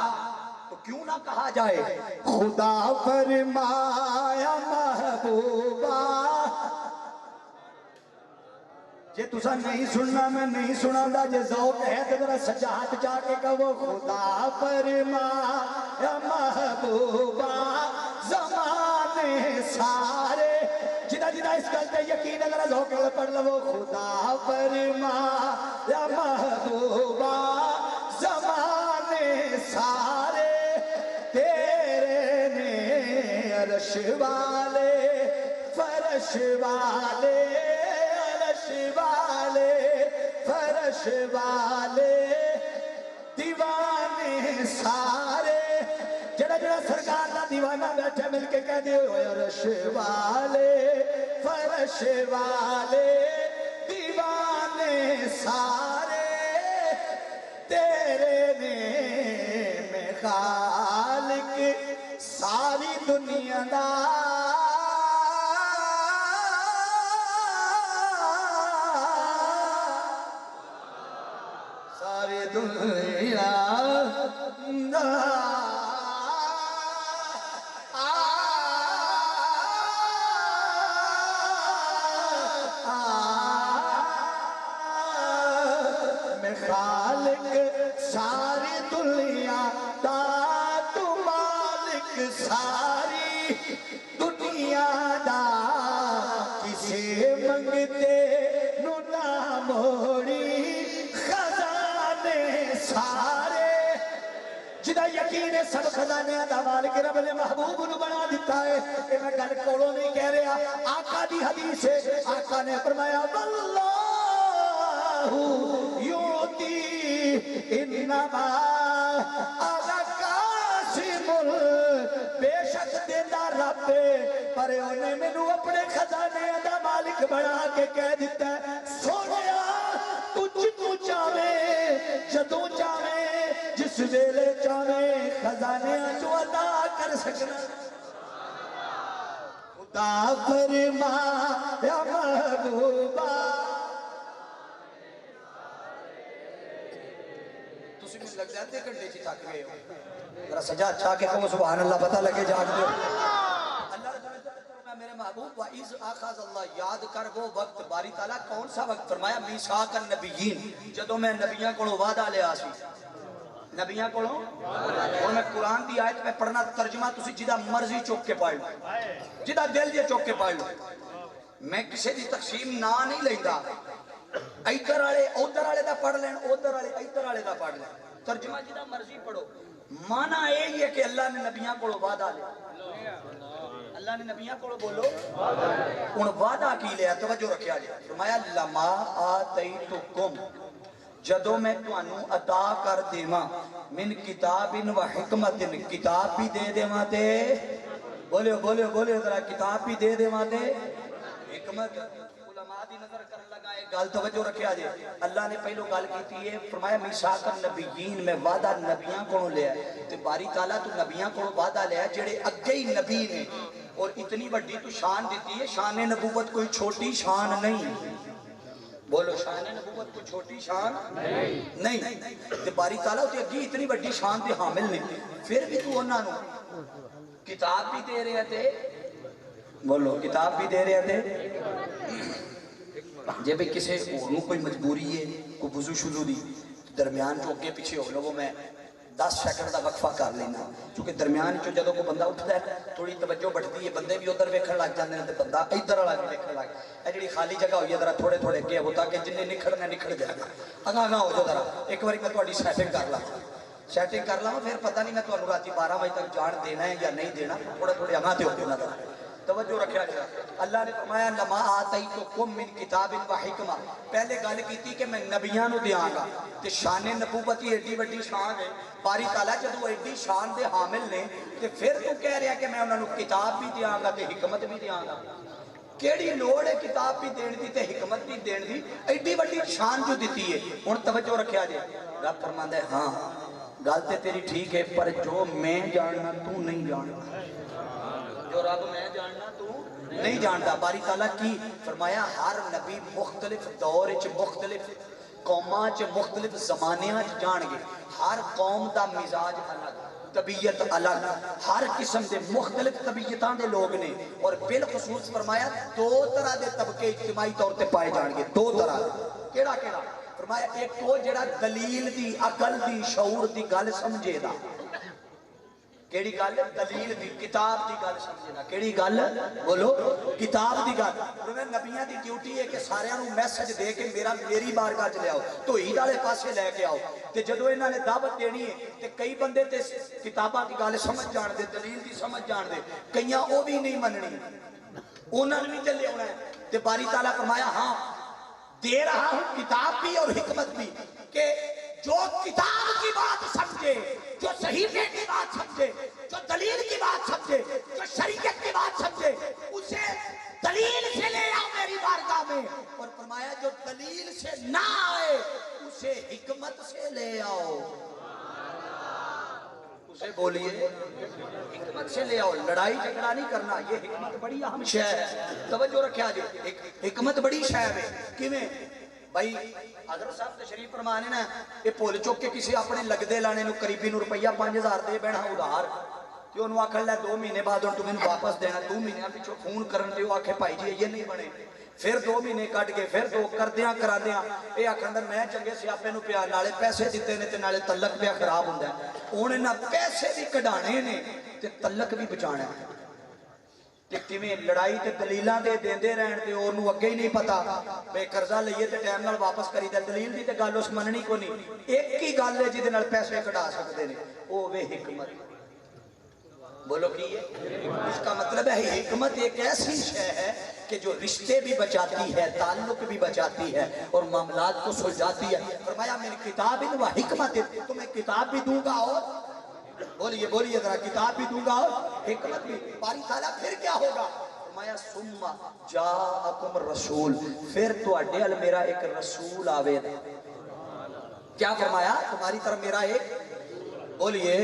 تو کیوں نہ کہا جائے خدا فرمایا محبوبہ۔ جے تسا نہیں سننا میں نہیں سنا دا، جے ذوق ہے تو ذرا سجاد جا کے کہو خدا فرمایا محبوبہ زمانے سارے۔ جدہ اس گلتے یقین ہے ذرا ذوق ہے پڑھ لو خدا فرمایا محبوبہ زمانے سارے، تیرے نے عرش والے فرش والے والے فرش والے دیوانے سارے، جڑا سرکار دا دیوانہ بیٹھے مل کے کہہ دیو عرش والے فرش والے دیوانے سارے، تیرے نیم میں خالق ساری دنیا دا، دنیا میں خالق ساری دنیا دا، تو مالک ساری دنیا دا، کسے منگتے نو نہ موڑی سارے۔ جدہ یقین ہے سب خزانے دا مالک رب نے محبوب نو بنا دیتا ہے، کہ میں گل کولوں نہیں کہہ رہا، آقا دی حدیث ہے، آقا نے فرمایا واللہ یوتی انما انا قاسم، بے شک دیندہ رب پر انہیں منو اپنے خزانے دا مالک بنا کے کہہ دیتا ہے سونیا تجھو چاہے جدوں چاہے جس ویلے چاہے خزانے جو عطا کر سکنا۔ خدا فرمایا محبوبہ، تسی مجھے لگ جاتے گھنٹے چی تھک گئے ہو، ذرا سجا چاہ کے کہو سبحان اللہ پتہ لگے جاگ دے۔ میرے محبوب وَإِذْ أَخَذَ اللَّهُ، یاد کر وہ وقت، باری تعالیٰ کون سا وقت فرمایا میثاق النبیین، جدوں میں نبیاں کو وعدہ لیا سی، نبیاں کو اور میں قرآن دی آیت میں پڑھنا ترجمہ تسی جدہ مرضی چوک کے پائے لو، جدہ دل جے چوک کے پائے لو، میں کسی دی تقسیم نہ نہیں لیندہ، ایدر آلے اودر آلے دا پڑھ لین، اودر آلے ایدر آلے دا پڑھ لین، ترجمہ جدہ مرضی پڑھو، معنی یہ کہ اللہ نے نبیاں کو وعدہ لیا، اللہ نے نبیاں کو بولو ان وعدہ کی لیا توجہ رکھیا جائے فرمایا لما آتیتکم جدو میں تانوں عطا کر دیواں من کتاب و حکمت کتاب بھی دے دیواں تے بولیو بولیو بولیو ذرا کتاب بھی دے دیواں تے حکمت علماء دی نظر کر لگائے گل توجہ رکھیا جائے اللہ نے پہلو گل کیتی ہے فرمایا میثاق النبیین میں وعدہ نبیاں کو لیا تے باری تعالیٰ تو نبیاں کو وعدہ لیا جڑے اگے ہی نبی نے اور اتنی بڑی تو شان دیتی ہے شان نبوت کوئی چھوٹی شان نہیں بولو شان نبوت کوئی چھوٹی شان نہیں تے باری تعالیٰ تے اگے اتنی بڑی شان تے حامل نے پھر بھی تو انہاں نو کتاب بھی دے رہے تھے بولو کتاب بھی دے رہے تھے جے بھی کسی اور کوئی مجبوری ہے کوئی وضو شضو دی درمیان جو اگے پیچھے ہو لوگوں میں 10 سیکنڈ دا وقفہ کر لینا چونکہ درمیان جو جدوں کو بندہ اٹھتا ہے تھوڑی توجہ بڑھتی ہے بندے بھی ادھر ویکھن لگ جاندے ہیں تے بندہ ادھر والا بھی ویکھن لگ اے جڑی خالی جگہ ہوئی ہے ذرا تھوڑے تھوڑے اگے ہو تاکہ جننے نکھڑنا نکھڑ جائے گا اگاں ہو جاؤ ذرا ایک باری میں تہاڈی سیٹنگ کر لاں پھر پتہ نہیں میں تانوں راتی 12 بجے تک جان دینا ہے یا نہیں دینا تھوڑے تھوڑے اگاں تے ہو جانا توجہ رکھیا جائے اللہ نے فرمایا لما آتیتکم من کتاب و حکمہ پہلے گل کیتی کہ میں نبیاں نو دیاں گا تے شان نبوت ہی ایڈی وڈی شان ہے باری تعالیٰ جدو ایڈی شان دے حامل نے تے پھر تو کہہ رہا کہ میں انہاں نو کتاب بھی دیاں گا تے حکمت بھی دیاں گا کیڑی لوڑ ہے کتاب بھی دین دی تے حکمت بھی دین دی ایڈی وڈی شان جو دیتی ہے ہن توجہ رکھیا جائے رب فرماندا ہے ہاں گل تے تیری ٹھیک ہے پر جو میں جاننا تو نہیں جاننا جو رب میں جاننا تو نہیں جانتا باری تعالیٰ کی فرمایا ہر نبی مختلف دور چ مختلف قوماں چ مختلف زمانیاں چ جان گے ہر قوم دا مزاج الگ طبیعت الگ ہر قسم دے مختلف طبیعتاں دے لوگ نے اور بالخصوص فرمایا 2 طرح دے طبقے اجتماعی طور تے پائے جان گے 2 طرح کیڑا کیڑا فرمایا ایک تو جڑا دلیل دی عقل دی شعور دی گل سمجھے دا کیڑی گل دلیل دی کتاب دی گل سمجھنا کیڑی گل بولو کتاب دی گل میں نبیاں دی ڈیوٹی ہے کہ سارے نو میسج دے کے میری بارگاہ چ لے آؤ توحید والے پاسے لے کے آؤ تے جدو انہاں نے دعوت دینی ہے تے کئی بندے تے کتاباں دی گل سمجھ جان دے دلیل دی سمجھ جان دے کئیاں او بھی نہیں مننی انہاں نے بھی چلے ہونا ہے تے باری تعالیٰ فرمایا ہاں دے رہا ہوں کتاب بھی اور حکمت بھی کہ جو کتاب کی بات سمجھے جو صحیفے کی بات سمجھے جو دلیل کی بات سمجھے جو شریعت کی بات سمجھے اسے دلیل سے لے آؤ میری بارگاہ میں اور فرمایا جو دلیل سے نہ آئے اسے حکمت سے لے آؤ اسے بولیے حکمت سے لے آؤ لڑائی جھگڑا نہیں کرنا یہ حکمت بڑی اہم شے ہے توجہ رکھیا جی حکمت بڑی شے ہے کیویں بھائی حضرت صاحب تشریف فرمانے نا یہ پھول چک کے کسی اپنے لگدے لانے نو قریبی نو روپیہ 5000 دے بیٹھا ادھار کہ انہوں آکھن لے 2 مہینے بعد اور تمہیں واپس دینا 2 مہینے پیچھے فون کرن دے آکھے بھائی جی یہ نہیں بنے پھر 2 مہینے کٹ کے پھر 2 کردیاں کرا دیاں یہ آکھن میں چنگے سیاپے نو پیا نالے پیسے دیتے نے تے نالے تعلق پیا خراب ہوندا ہے ہن انہاں پیسے بھی کڈانے نے تے تعلق بھی بچانا ہے تے کیویں لڑائی تے دلیلاں دے دیندے رہن تے اونوں اگے ہی نہیں پتا بے قرضہ لئیے تے ٹائم نال واپس کری تے دلیل دی تے گل اس مننی کو نہیں ایک ہی گل ہے جے نال پیسے کڈا سکدے نے او وے حکمت بولو کی ہے اس کا مطلب ہے حکمت ایک ایسی شے ہے کہ جو رشتے بھی بچاتی ہے تعلق بھی بچاتی ہے اور معاملات کو سلجھاتی ہے فرمایا میں کتاب و حکمت تمہیں کتاب بھی دوں گا اور بولیے بولیے ذرا کتاب بھی دوں گا اور حکمت بھی باری تعالیٰ پھر کیا ہوگا فرمایا ثم جاءکم رسول پھر تواڈے ال میرا ایک رسول آوے گا کیا فرمایا تمہاری طرف میرا ایک بولیے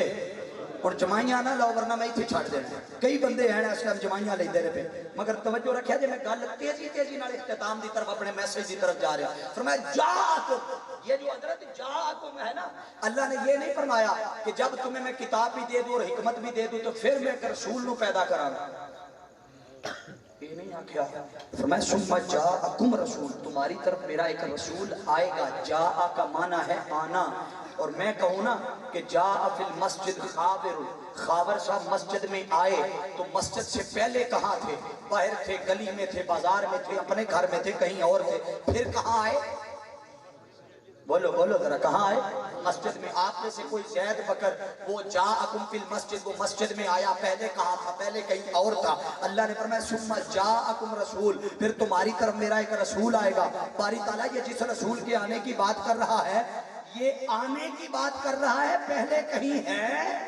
اور جمائیاں نہ لاؤ ورنہ میں ہی چھڑ دینا کئی بندے ہیں اس ٹائم جمائیاں لیندے رہے پہ مگر توجہ رکھیا جے میں گل تیزی نال اختتام دی طرف اپنے میسج دی طرف جا رہا فرمایا جاءکم یہ جو حضرت جاءکم ہے نا اللہ نے یہ نہیں فرمایا کہ جب تمہیں میں کتاب بھی دے دوں اور حکمت بھی دے دوں تو پھر میں ایک رسول نو پیدا کراں گا یہ نہیں آکھیا فرمایا ثم جاءکم رسول تمہاری طرف میرا ایک رسول آئے گا جاء کا معنی ہے آنا اور میں کہوں نا کہ جاء فی المسجد خاور خاور صاحب مسجد میں آئے تو مسجد سے پہلے کہاں تھے باہر تھے گلی میں تھے بازار میں تھے اپنے گھر میں تھے کہیں اور تھے پھر کہاں آئے بولو بولو ذرا کہاں آئے؟ مسجد میں. آپ میں سے کوئی زید بکر وہ جاءکم فی المسجد وہ مسجد میں آیا, پہلے کہاں تھا؟ پہلے کہیں اور تھا. اللہ نے فرمایا ثم جاءکم رسول, پھر تمہاری طرف میرا ایک رسول آئے گا. باری تعالیٰ یہ جس رسول کے آنے کی بات کر رہا ہے, یہ آنے کی بات کر رہا ہے, پہلے کہیں ہے؟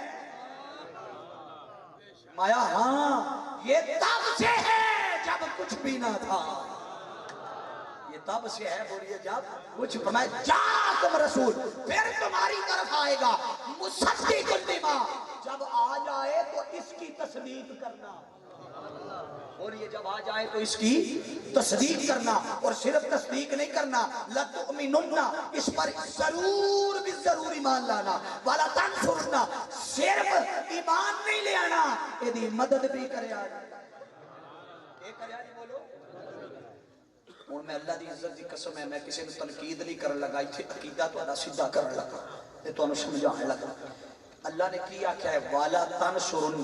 مایا ہاں یہ تب سے ہے جب کچھ بھی نہ تھا. یہ تب سے ہے, بولیے جب کچھ. فرمایا جاءکم رسول, پھر تمہاری طرف آئے گا مصدق لما, جب آ جائے تو اس کی تصدیق کرنا. بولیے جب آ جائے تو اس کی تصدیق کرنا, اور صرف تصدیق نہیں کرنا, لَتُؤْمِنُنَّ, اس پر ضرور بھی ضرور ایمان لانا, وَلَا تَنْصُرُنَّ, صرف ایمان نہیں لے آنا, یہ مدد بھی کرے آج. ایک کرے آج بولو. اور میں اللہ دی عزت دی قسم ہے, میں کسی نے تنقید نہیں کرن لگا, ایتھے عقیدہ تو سیدھا کرن لگا, تے تانوں سمجھانے لگا. اللہ نے کیا کیا ہے؟ والا تنصرن,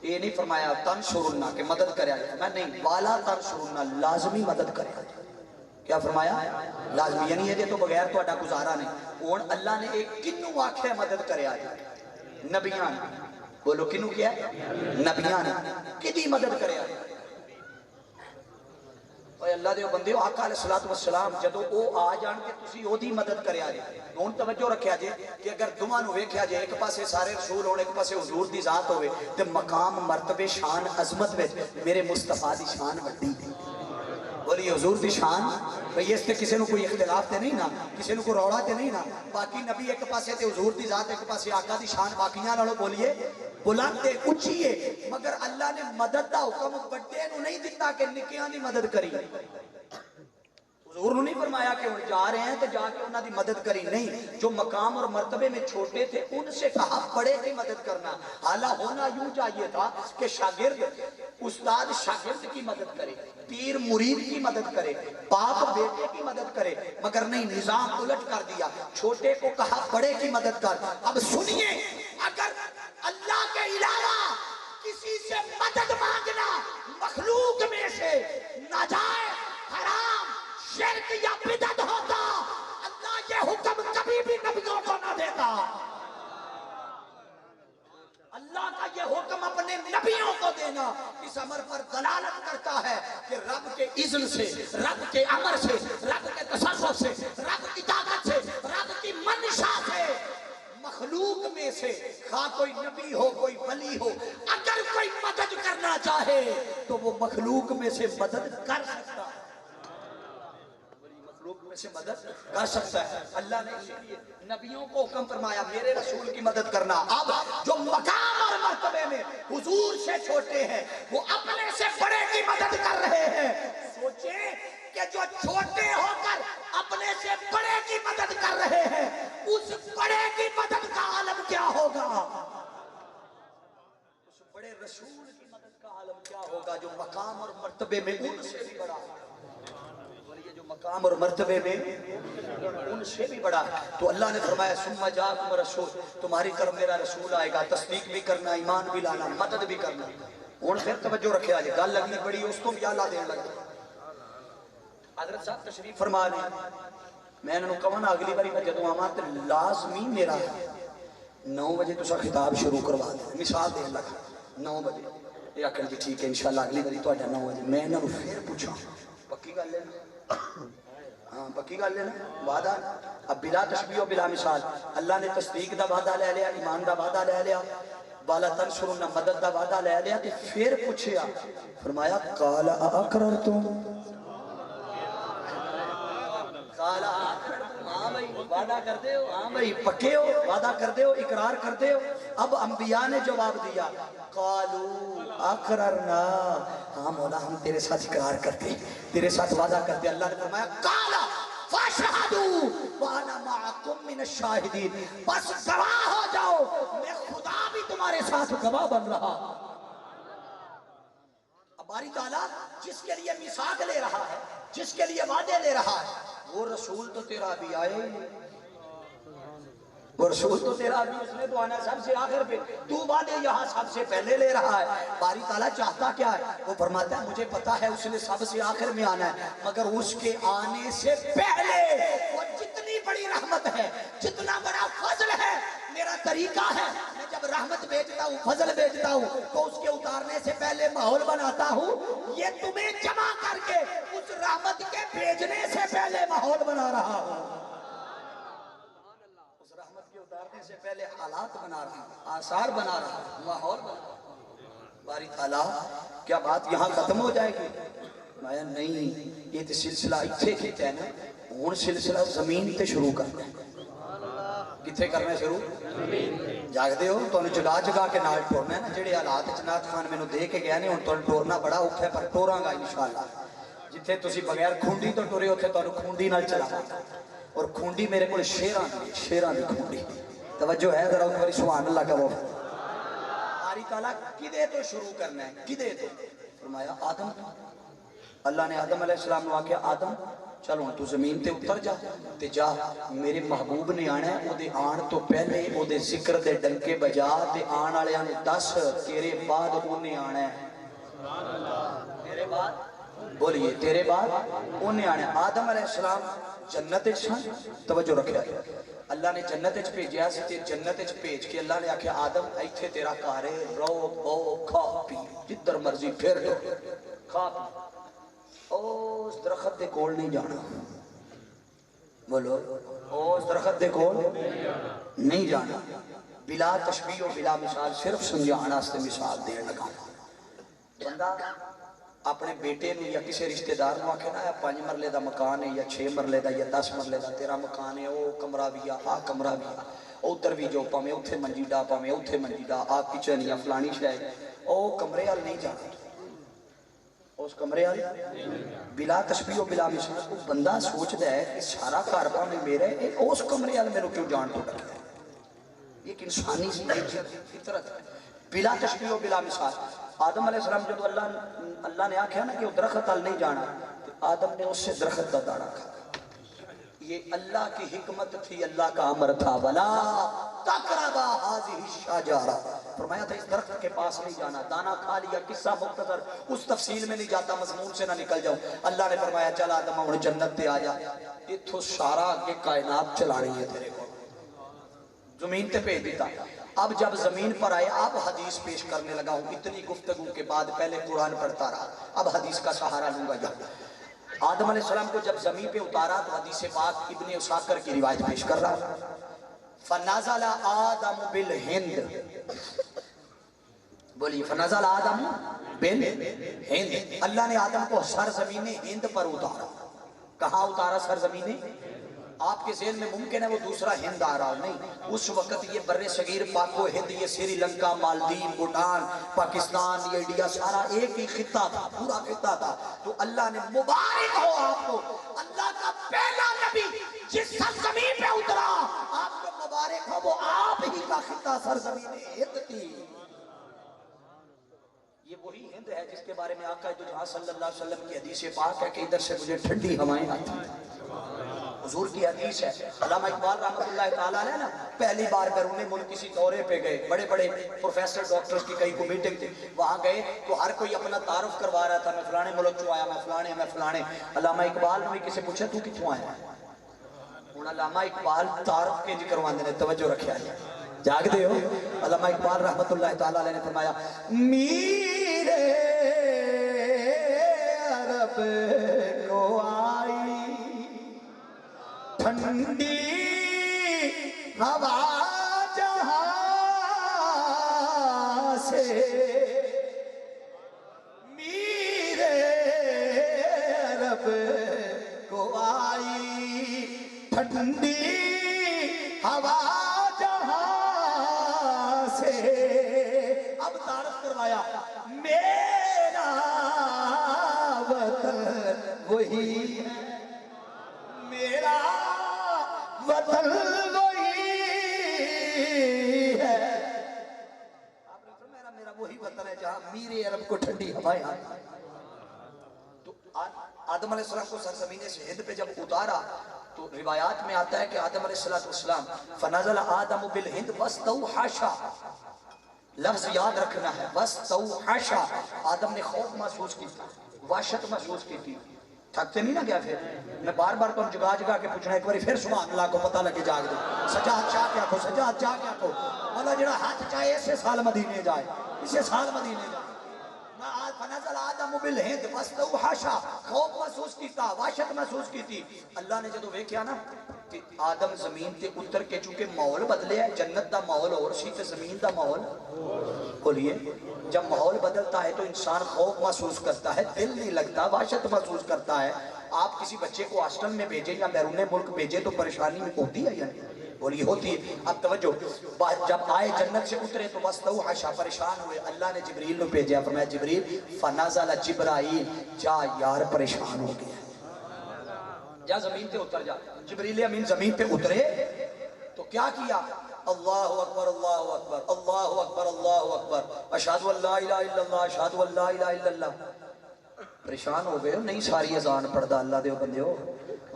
یہ نہیں فرمایا تنصرن کہ مدد کرے آج, میں نہیں, والا تنصرن لازمی مدد کرے آج. کیا فرمایا؟ لازمی, یعنی یہ تو بغیر تو اڈا گزارا نہیں. اور اللہ نے ایک کنوں آکھے مدد کرے آج, نبیان. بولو کنوں کیا ہے؟ نبیان. کدی مدد کرے آج؟ اے اللہ دے بندیو, آقا علیہ السلام جدو او آ جان کے تسی او دی مدد کرے آجے. ہن توجہ رکھیا جے کہ اگر دوواں نو ویکھیا جے, ایک پاسے سارے رسول ہون, ایک پاسے حضور دی ذات ہوئے, تے مقام مرتبے شان عظمت وچ میرے مصطفیٰ دی شان وڈی دی. بولی حضور دی شان بھئی اس تے کسی نو کوئی اختلاف تے نہیں نا, کسی نو کوئی روڑا تے نہیں نا. باقی نبی ایک پاسے تے حضور دی ذات ایک پاسے, آقا دی شان باقیاں نالوں بولیے بلند اونچی ہے, مگر اللہ نے مدد دا حکم بڑے نو نہیں دیتا کہ نکیاں دی مدد کری. حضور نے نہیں فرمایا کہ وہ جا رہے ہیں تو جا کے انہاں دی مدد کری, نہیں. جو مقام اور مرتبے میں چھوٹے تھے ان سے کہا بڑے کی مدد کرنا. حالہ ہونا یوں چاہیے تھا کہ شاگرد استاد شاگرد کی مدد کرے, پیر مرید کی مدد کرے, باپ بیٹے کی مدد کرے, مگر نہیں, نظام الٹ کر دیا. چھوٹے کو کہا بڑے کی مدد کر. اب سنیے, اگر اللہ کے علاوہ کسی سے مدد مانگنا مخلوق میں سے ناجائز, حرام, شرک یا بدعت ہوتا, اللہ یہ حکم کبھی بھی نبیوں کو نہ دیتا. اللہ کا یہ حکم اپنے نبیوں کو دینا اس امر پر دلالت کرتا ہے کہ رب کے اذن سے, رب کے امر سے, رب کے تصرف سے, رب کی طاقت سے, رب کی منشا سے مخلوق میں سے, خواہ کوئی نبی ہو کوئی ولی ہو, اگر کوئی مدد کرنا چاہے تو وہ مخلوق میں سے مدد کر سکتا ہے. مخلوق میں سے مدد کر سکتا ہے. اللہ نے اسی لیے نبیوں کو حکم فرمایا میرے رسول کی مدد کرنا. اب جو مقام اور مرتبے میں حضور سے چھوٹے ہیں وہ اپنے سے بڑے کی مدد کر رہے ہیں. سوچیں کہ جو چھوٹے ہو کر اپنے سے بڑے کی مدد کر رہے ہیں, اس بڑے کی مدد کا عالم کیا ہوگا؟ اس بڑے رسول کی مدد کا عالم کیا ہوگا جو مقام اور مرتبے میں ان سے بھی بڑا ہے. جو مقام اور مرتبے میں ان سے بھی بڑا. تو اللہ نے فرمایا ثم جاءکم رسول, تمہاری طرف میرا رسول آئے گا, تصدیق بھی کرنا, ایمان بھی لانا, مدد بھی کرنا. اور پھر توجہ رکھے آجے, گل لگنی بڑی اس کو بھی اللہ دین لگا. حضرت صاحب تشریف فرما لیں, میں انہوں کہاں اگلی باری میں جدو آمان تے لازمی میرا 9 بجے تو سا خطاب شروع کروا دیں, مثال دین لگا 9 بجے. یہ آکھن جی ٹھیک ہے انشاءاللہ اگلی باری تو آجا 9 بجے. میں انہوں پھر پوچھا پکی گل لینا, ہاں پکی گل لینا, وعدہ. اب بلا تشبیہ و بلا مثال, اللہ نے تصدیق دا وعدہ لے لیا, ایمان دا وعدہ لے لیا, بالا تنصرن مدد دا وعدہ لے لیا. پھر پوچھیا, فرمایا قال اقررتم, قال اقررتم, ہاں بھائی وعدہ کر دے ہو, ہاں بھائی پکے ہو, وعدہ کر دے ہو, اقرار کر دے ہو. اب انبیاء نے جواب دیا قالوا اقررنا, ہاں مولا ہم تیرے ساتھ اقرار کرتے, تیرے ساتھ وعدہ کرتے. اللہ نے فرمایا قال فاشهدوا وانا معكم من الشاهدين, بس گواہ ہو جاؤ, میں خدا بھی تمہارے ساتھ گواہ بن رہا. اب باری تعالیٰ جس کے لیے میثاق لے رہا ہے, جس کے لیے وعدے لے رہا ہے, وہ رسول تو تیرا بھی آئے, وہ رسول تو تیرا بھی, اس نے تو آنا سب سے آخر پہ, تو وعدے یہاں سب سے پہلے لے رہا ہے. باری تعالیٰ چاہتا کیا ہے؟ وہ فرماتا ہے مجھے پتا ہے اس نے سب سے آخر میں آنا ہے, مگر اس کے آنے سے پہلے وہ جتنی بڑی رحمت ہے، جتنا بڑا فضل ہے میرا طریقہ ہے، میں جب رحمت بھیجتا ہوں، فضل بھیجتا ہوں تو اس کے اتارنے سے پہلے ماحول بناتا ہوں، یہ تمہیں جمع کر کے اس رحمت کے بھیجنے سے پہلے ماحول بنا رہا ہوں، اس رحمت کے اتارنے سے پہلے حالات بنا رہا ہوں، آثار بنا رہا ہوں، ماحول بنا رہا ہوں۔ باری تعالیٰ کیا بات یہاں ختم ہو جائے گی؟ میں نہیں، یہ تو سلسلہ اتھے کیتا ہے نا، ہون سلسلہ زمین تے شروع کرنا ہے، کتھے کرنا شروع؟ جاگ دے ہو تو انہوں جگا جگا کے نال ٹورنا ہے نا، جڑے حالات جنات خان میں نو دے کے گیا نہیں، ان تو ٹورنا بڑا اوکھا ہے پر ٹوراں گا انشاءاللہ، جتھے تسی بغیر کھونڈی تو ٹورے ہوتے تو انہوں کھونڈی نال چلا گا، اور کھونڈی میرے کو شیران دی کھونڈی، توجہ ہے ذرا اوپر سبحان اللہ کا وہ باری تعالیٰ کدے تو شروع کرنا ہے، کدے تو فرمایا آدم، اللہ نے آدم علیہ السلام نے کہا آدم چلو تو زمین تے اتر جا تے جا، میرے محبوب نے آنا ہے، او دے آن تو پہلے او دے ذکر دے ڈنکے بجا تے آن والے نے دس تیرے بعد انہیں آنا ہے، تیرے بعد بولیے تیرے بعد انہیں آنا ہے۔ آدم علیہ السلام جنت چھان، توجہ رکھیا ہے، اللہ نے جنت اچ بھیجیا سی تے جنت اچ بھیج کے اللہ نے آکھیا آدم ایتھے تیرا کار ہے، رو بو کھا پی جدھر مرضی پھر دو کھا پی، اس درخت دے کول نہیں جانا، بولو اس درخت دے کول نہیں جانا، بلا تشبیہ و بلا مثال، صرف سمجھانا سے مثال دے لگا۔ بندہ اپنے بیٹے نو یا کسی رشتہ دار نو آکھے نا 5 مرلے دا مکان ہے یا 6 مرلے دا یا 10 مرلے دا تیرا مکان ہے، او کمرہ بھی آ کمرہ بھی ادھر بھی جو پاویں اوتھے منجی ڈا پاویں اوتھے منجی ڈا آ کچن یا فلانی شے، او کمرے وال نہیں جانا، اس کمرے وال بلا تشبیہ و بلا مثال۔ وہ بندہ سوچدا ہے کہ سارا گھر پاویں میرا ہے، اس کمرے وال میرے کیوں جان تو ڈکدا ہے، ایک انسانی فطرت ہے، بلا تشبیہ و بلا مثال۔ آدم علیہ السلام جب اللہ نے آکھا نا کہ وہ درخت وال نہیں جانا، تو آدم نے اس سے درخت کا دانا کھا، یہ اللہ کی حکمت تھی، اللہ کا امر تھا، وَلَا تَقْرَبَا هَذِهِ الشَّجَرَةَ، فرمایا تھا اس درخت کے پاس نہیں جانا، دانا کھا لیا، قصہ مختصر، اس تفصیل میں نہیں جاتا، مضمون سے نہ نکل جاؤں۔ اللہ نے فرمایا چل آدم ہن جنت تے آ جا، اتھوں سارا کے کائنات چلانی ہے تیرے کو، زمین تے بھیج دیتا۔ اب جب زمین پر آئے اب حدیث پیش کرنے لگا ہوں، اتنی گفتگو کے بعد پہلے قرآن پڑھتا رہا، اب حدیث کا سہارا لوں گا۔ آدم علیہ السلام کو جب زمین پہ اتارا تو حدیث پاک ابن اساکر کی روایت پیش کر رہا، فَنَزَلَ آدَمُ بِالْهِنْدِ، بولیے فَنَزَلَ آدَمُ بِالْهِنْدِ، اللہ نے آدم کو سرزمین ہند پر اتارا۔ کہاں اتارا سرزمین؟ آپ کے ذہن میں ممکن ہے وہ دوسرا ہند آ رہا، نہیں، اس وقت یہ بر صغیر پاک و ہند، یہ سری لنکا، مالدیو، بھوٹان، پاکستان، یہ انڈیا، سارا ایک ہی خطہ تھا، پورا خطہ تھا۔ تو اللہ نے مبارک ہو آپ کو، اللہ کا پہلا نبی جس سرزمین پہ اترا، آپ کو مبارک ہو، وہ آپ ہی کا خطہ سرزمین ہند تھی۔ یہ وہی ہند ہے جس کے بارے میں آقا دو جہاں صلی اللہ علیہ وسلم کی حدیث پاک ہے کہ ادھر سے مجھے ٹھنڈی ہوائیں آتی ہیں، حضور کی حدیث ہے۔ علامہ اقبال رحمۃ اللہ تعالیٰ علیہ نا پہلی بار بیرون ملک کسی دورے پہ گئے، بڑے بڑے پروفیسر ڈاکٹرز کی کئی کو میٹنگ تھی، وہاں گئے تو ہر کوئی اپنا تعارف کروا رہا تھا، میں فلانے ملک چوں آیا، میں فلانے۔ علامہ اقبال نے کسی پوچھا تو کتوں آیا؟ ہوں علامہ اقبال تعارف کے ذکر واندے نے، توجہ رکھیا ہے، جاگ دے ہو۔ علامہ اقبال رحمۃ اللہ تعالیٰ علیہ نے فرمایا میرے عرب کو آئی ٹھنڈی ہوا جہاں سے، میرے عرب کو آئی ٹھنڈی ہوا جہاں سے۔ اب تعارف کروایا، میرا وطن وہی ہے، میرا وطن وہی ہے، آپ نے فرمایا میرا وہی وطن ہے جہاں میرے عرب کو ٹھنڈی ہوائیں آتی۔ تو آدم علیہ السلام کو سرزمین سے ہند پہ جب اتارا تو روایات میں آتا ہے کہ آدم علیہ السلام فنزل آدم بالہند واستوحش، لفظ یاد رکھنا ہے، واستوحش، آدم نے خوف محسوس کی، وحشت محسوس کی تھی، تھکتے نہیں نا کیا پھر میں بار بار تم جگا جگا کے پوچھنا ایک بار پھر سبحان اللہ کو پتہ لگے جاگ دو سجاد چاہ کیا کو سجاد چاہ کیا کو مولا جڑا ہاتھ چاہے اسے سال مدینے جائے اسے سال مدینے جائے فنزل آدم بالہند وستو حاشا خوف محسوس کیتا وحشت محسوس کی تھی اللہ نے جدو ویکھیا نا کہ آدم زمین تے اتر کے چونکہ ماحول بدلے ہے جنت دا ماحول اور سی تے زمین دا ماحول بولیے جب ماحول بدلتا ہے تو انسان خوف محسوس کرتا ہے دل نہیں لگتا وحشت محسوس کرتا ہے آپ کسی بچے کو ہاسٹل میں بھیجیں یا بیرون ملک بھیجیں تو پریشانی میں ہوتی ہے یا نہیں بولی ہوتی ہے اب توجہ جب آئے جنت سے اترے تو بس تو حشا پریشان ہوئے اللہ نے جبریل کو بھیجا فرمایا جبریل فنزل جبرائیل جا یار پریشان ہو گیا جا زمین پہ اتر جا جبریل امین زمین پہ اترے تو کیا کیا اللہ اکبر اللہ اکبر اللہ اکبر اللہ اکبر اشہدو ان لا الہ الا اللہ اشہدو ان لا الہ الا اللہ پریشان ہو گئے ہو نہیں ساری اذان پڑھدا اللہ دے بندے ہو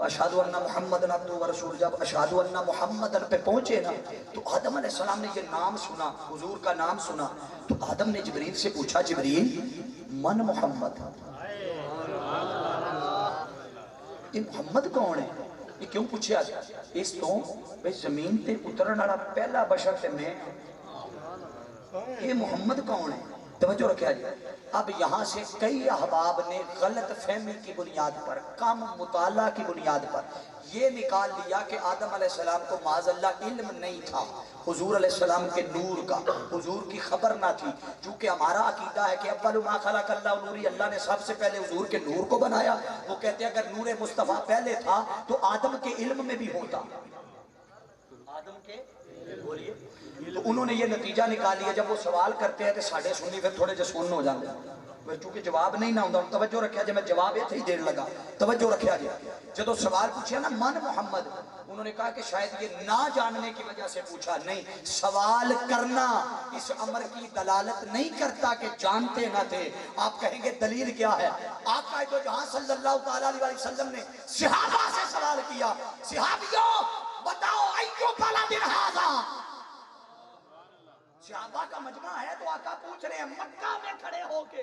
اشہدو ان محمد عبدہ و رسول جب اشہدو ان محمد پہ پہنچے نا تو آدم علیہ السلام نے یہ نام سنا حضور کا نام سنا تو آدم نے جبریل سے پوچھا جبریل من محمد یہ محمد کون ہے یہ کیوں پوچھا اس تو بھئی زمین تے اترن والا پہلا بشر تے میں یہ محمد کون ہے توجہ رکھا جائے اب یہاں سے کئی احباب نے غلط فہمی کی بنیاد پر کم مطالعہ کی بنیاد پر یہ نکال لیا کہ آدم علیہ السلام کو معاذ اللہ علم نہیں تھا حضور علیہ السلام کے نور کا حضور کی خبر نہ تھی چونکہ ہمارا عقیدہ ہے کہ اول ما خلق اللہ نوری اللہ نے سب سے پہلے حضور کے نور کو بنایا وہ کہتے ہیں اگر نور مصطفیٰ پہلے تھا تو آدم کے علم میں بھی ہوتا آدم کے بولیے تو انہوں نے یہ نتیجہ نکال لیا جب وہ سوال کرتے ہیں کہ ساڑھے سنی پھر تھوڑے جسون ہو جاندے ہیں چونکہ جواب نہیں نہ ہوتا توجہ رکھیا جائے میں جواب یہ تھی دیر لگا توجہ رکھیا جائے جب سوال پوچھا نا من محمد انہوں نے کہا کہ شاید یہ نہ جاننے کی وجہ سے پوچھا نہیں سوال کرنا اس امر کی دلالت نہیں کرتا کہ جانتے نہ تھے آپ کہیں گے دلیل کیا ہے آقا تو جہاں صلی اللہ تعالیٰ علیہ وسلم نے صحابہ سے سوال کیا صحابیوں بتاؤ ایو بلد ھذا صحابہ کا مجمع ہے تو آقا پوچھ رہے ہیں مکہ میں کھڑے ہو کے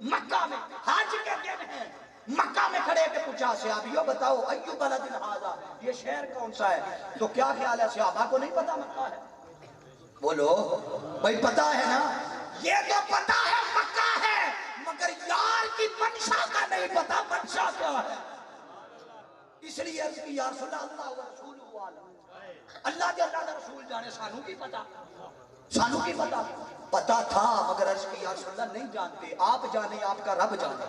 مکہ میں حج کے دن ہیں مکہ میں کھڑے کے پوچھا صحابیوں بتاؤ ایو بلد ھذا یہ شہر کون سا ہے تو کیا خیال ہے صحابہ کو نہیں پتا مکہ ہے بولو بھائی پتا ہے نا یہ تو پتا ہے مکہ ہے مگر یار کی منشا کا نہیں پتا منشا کیا ہے اس لیے عرض کی یا رسول اللہ و رسول اللہ کے اللہ کا رسول جانے سانو کی پتا سانو کی پتا تھا مگر عرض کی یا رسول اللہ نہیں جانتے آپ جانے آپ کا رب جانے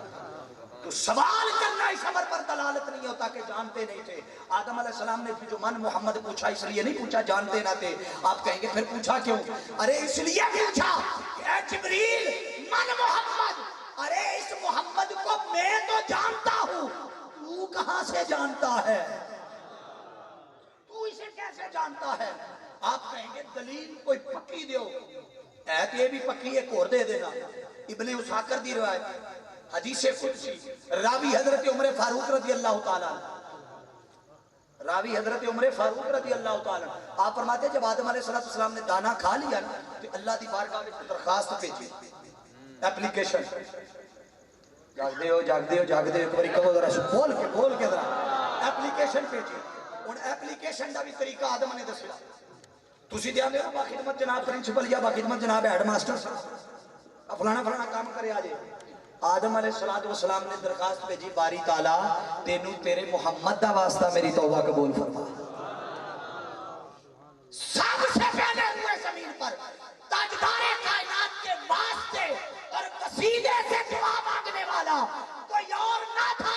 تو سوال کرنا اس امر پر دلالت نہیں ہوتا کہ جانتے نہیں تھے آدم علیہ السلام نے جو من محمد پوچھا اس لیے نہیں پوچھا جانتے نہ تھے آپ کہیں گے پھر پوچھا کیوں ارے اس لیے پوچھا کہ اے جبریل من محمد ارے اس محمد کو میں تو جانتا ہوں تو کہاں سے جانتا ہے تو اسے کیسے جانتا ہے آپ کہیں گے دلیل کوئی پکی دیو ایت یہ بھی پکی ایک اور دے دینا ابن اساکر دی روایت حدیث قدسی راوی حضرت عمر فاروق رضی اللہ تعالیٰ راوی حضرت عمر فاروق رضی اللہ تعالیٰ آپ فرماتے ہیں جب آدم علیہ السلام نے دانا کھا لیا تو اللہ دی بارگاہ میں درخواست بھیجی اپلیکیشن جاگ دے ہو ایک باری کہو ذرا بول کے ذرا اپلیکیشن بھیجی ان ایپلیکیشن دا بھی طریقہ آدم نے دسیا تسی دیا میرا با خدمت جناب پرنسپل یا با خدمت جناب ہیڈ ماسٹر فلانا کام کرے آجے آدم علیہ السلام نے درخواست بھیجی باری تعالیٰ تینوں تیرے محمد دا واسطہ میری توبہ قبول فرما سب سے پہلے ہوئے زمین پر تاجدار کائنات کے واسطے اور قصیدے سے دعا مانگنے والا کوئی اور نہ تھا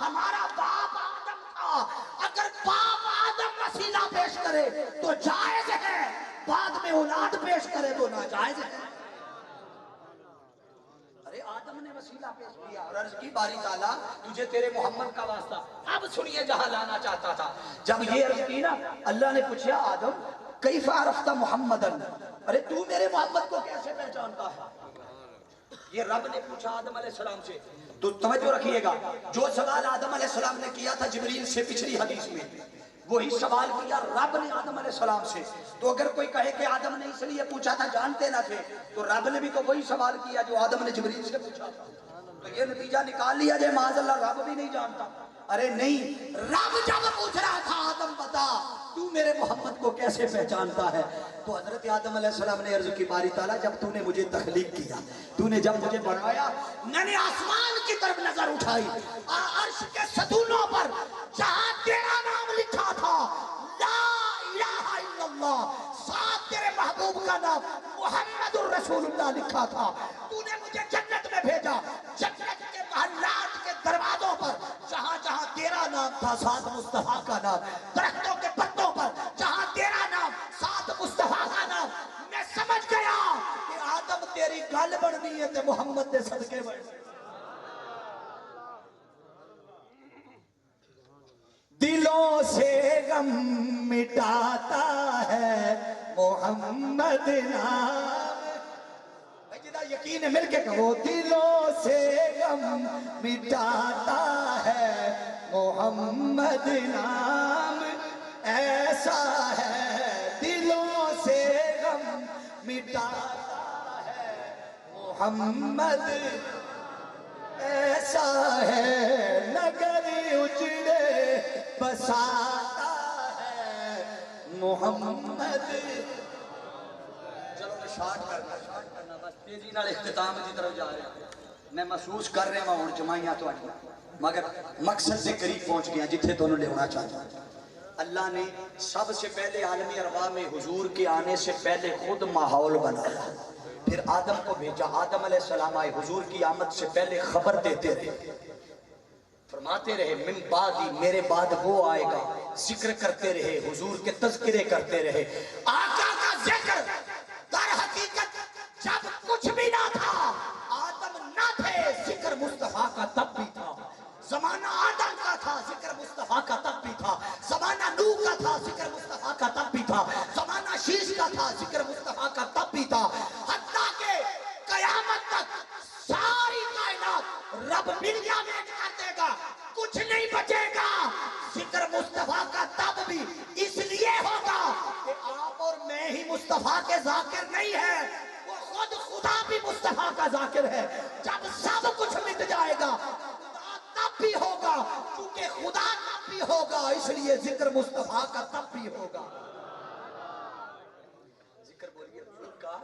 ہمارا باپ آدم تھا اگر باپ آدم وسیلہ پیش کرے تو جائز ہے بعد میں اولاد پیش کرے تو ناجائز ہے آدم نے وسیلہ پیش کیا اور عرض کی باری تعالیٰ تجھے تیرے محمد کا واسطہ اب سنیے جہاں لانا چاہتا تھا جب یہ عرض کی نا اللہ نے پوچھا آدم کیف عرفت محمدن ارے تو میرے محمد کو کیسے پہچانتا ہے یہ رب نے پوچھا آدم علیہ السلام سے تو توجہ رکھیے گا جو سوال آدم علیہ السلام نے کیا تھا جبریل سے پچھلی حدیث میں وہی سوال کیا رب نے آدم علیہ السلام سے تو اگر کوئی کہے کہ آدم نے اس لیے پوچھا تھا جانتے نہ تھے تو رب نے بھی تو وہی سوال کیا جو آدم نے جبریل سے پوچھا تھا تو یہ نتیجہ نکال لیا جائے معاذ اللہ رب بھی نہیں جانتا. ارے نہیں، رب جب پوچھ رہا تھا آدم بتا تو میرے محمد کو کیسے پہچانتا ہے، تو حضرت آدم علیہ السلام نے عرض کی باری تعالیٰ جب تو نے مجھے تخلیق کیا، تو نے جب مجھے بنایا، میں نے آسمان کی طرف نظر اٹھائی، عرش کے ستونوں پر جہاں تیرا نام لکھا تھا لا الہ الا اللہ، ساتھ تیرے محبوب کا نام محمد الرسول اللہ لکھا تھا، تو نے مجھے جنت میں بھیجا، جنت کے محلات کے دروازوں پر جہاں جہاں تیرا نام تھا ساتھ مصطفیٰ کا نام، درختوں کے پتوں پر جہاں تیرا نام ساتھ مصطفیٰ کا نام، میں سمجھ گیا کہ آدم تیری گل بڑھنی ہے تے محمد دے صدقے بڑھنی. دلوں سے غم مٹاتا ہے محمد نام. یقین ہے مل کے کہو، دلوں سے غم مٹاتا ہے محمد نام ایسا ہے، دلوں سے غم مٹاتا ہے محمد ایسا ہے، نگر اجڑے بساتا ہے محمد. چلو میں شارٹ کرنا بس تیزی نال اختتام کی طرف جا رہا ہوں. میں محسوس کر رہا ہوں جمائیاں تو مگر مقصد سے قریب پہنچ گیا جتھے تمہیں لینا چاہتا ہوں. اللہ نے سب سے پہلے عالم ارواح میں حضور کے آنے سے پہلے خود ماحول بنایا، پھر آدم کو بھیجا، آدم علیہ السلام آئے، حضور کی آمد سے پہلے خبر دیتے رہے، فرماتے رہے من بعدی، میرے بعد وہ آئے گا، ذکر کرتے رہے، حضور کے تذکرے کرتے رہے. آقا کا ذکر در حقیقت جب کچھ بھی نہ تھا، آدم نہ تھے، ذکر مصطفیٰ کا تب بھی تھا. زمانہ آدم کا تھا، ذکر مصطفیٰ کا تب بھی تھا. زمانہ نوح کا تھا، ذکر مصطفیٰ کا تب بھی تھا. زمانہ شیش کا تھا، ذکر مصطفیٰ کا تب بھی تھا. حتیٰ کہ قیامت تک ساری کائنات رب ملیامنٹ کر دے گا، کچھ نہیں بچے گا، ذکر مصطفیٰ کا تب بھی اس لیے ہوگا کہ آپ اور میں ہی مصطفیٰ کے ذاکر نہیں ہیں، وہ خود خدا بھی مصطفیٰ کا ذاکر ہے. جب سب کچھ مٹ جائے گا خدا تب بھی ہوگا، کیونکہ خدا تب بھی ہوگا، اس لیے ذکر مصطفیٰ کا تب بھی ہوگا. ذکر بولیے حضور کا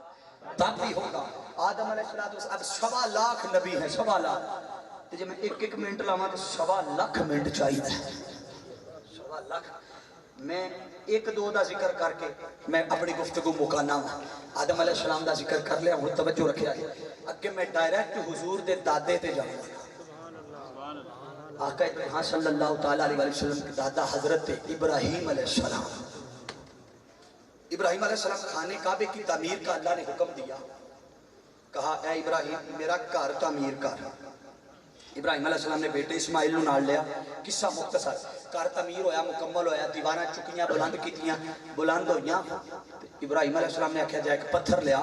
تب بھی ہوگا. آدم علیہ السلام اب 1.25 لاکھ نبی ہیں، 1.25 لاکھ. جب میں ایک منٹ لاؤں تو 1.25 لاکھ منٹ چاہیے. 1.25 لاکھ. میں ایک دو دا ذکر کر کے میں اپنی گفتگو مکانا ہوں. آدم علیہ السلام دا ذکر کر لیا، ہوں توجہ رکھیا ہے. اگے میں ڈائریکٹ حضور دے دادے تے جاؤں گا. آقا ابراہیم صلی اللہ تعالیٰ علیہ وسلم کے دادا حضرت ابراہیم علیہ السلام. ابراہیم علیہ السلام خانے کعبے کی تعمیر کا اللہ نے حکم دیا، کہا اے ابراہیم میرا گھر تعمیر کر. ابراہیم علیہ السلام نے بیٹے اسماعیل نو نال لیا. قصہ مختصر، گھر تعمیر ہویا، مکمل ہویا، دیواراں چکیاں بلند کیتیاں، بلند ہویاں. ابراہیم علیہ السلام نے آکھیا جائے ایک پتھر لیا.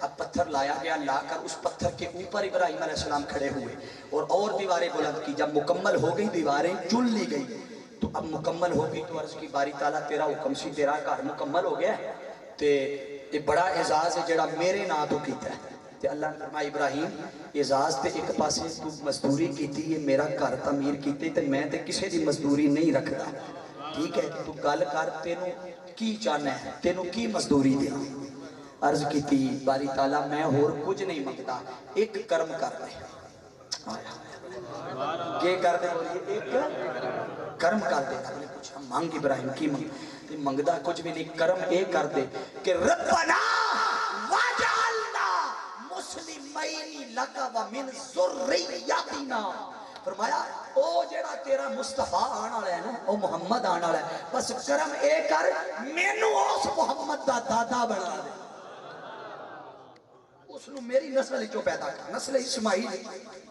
اب پتھر لایا گیا، لا کر اس پتھر کے اوپر ابراہیم علیہ السلام کھڑے ہوئے اور دیواریں بلند کی. جب مکمل ہو گئی دیواریں چن لی گئی، تو اب مکمل ہو گئی تو عرض کی باری تعالیٰ تیرا حکم سی، تیرا گھر مکمل ہو گیا ہے تے یہ بڑا اعزاز ہے جڑا میرے نا تو کیتا ہے. تے اللہ نے فرمایا ابراہیم اعزاز تے ایک پاسے تو مزدوری کیتی ہے، میرا گھر تعمیر کیتے تے میں تے کسے دی مزدوری نہیں رکھدا. ٹھیک ہے تو گل کر، تینوں کی چاہنا ہے، تینوں کی مزدوری دیا. عرض کیتی باری تعالیٰ میں اور کچھ نہیں منگتا، ایک کرم کر دے. یہ کر دے بولیے ایک کرم کر دے. آپ نے پوچھا مانگ ابراہیم کی منگدا کچھ بھی نہیں، کرم اے کر دے کہ ربنا واجعلنا مسلمین لک ومن ذریتنا. فرمایا او جیڑا تیرا مصطفیٰ آنا والا ہے نا، او محمد آنا والا ہے، بس کرم اے کر مینوں اس محمد دا دادا بنا دے. اس نے میری نسل جو پیدا کر، نسل اسماعیل.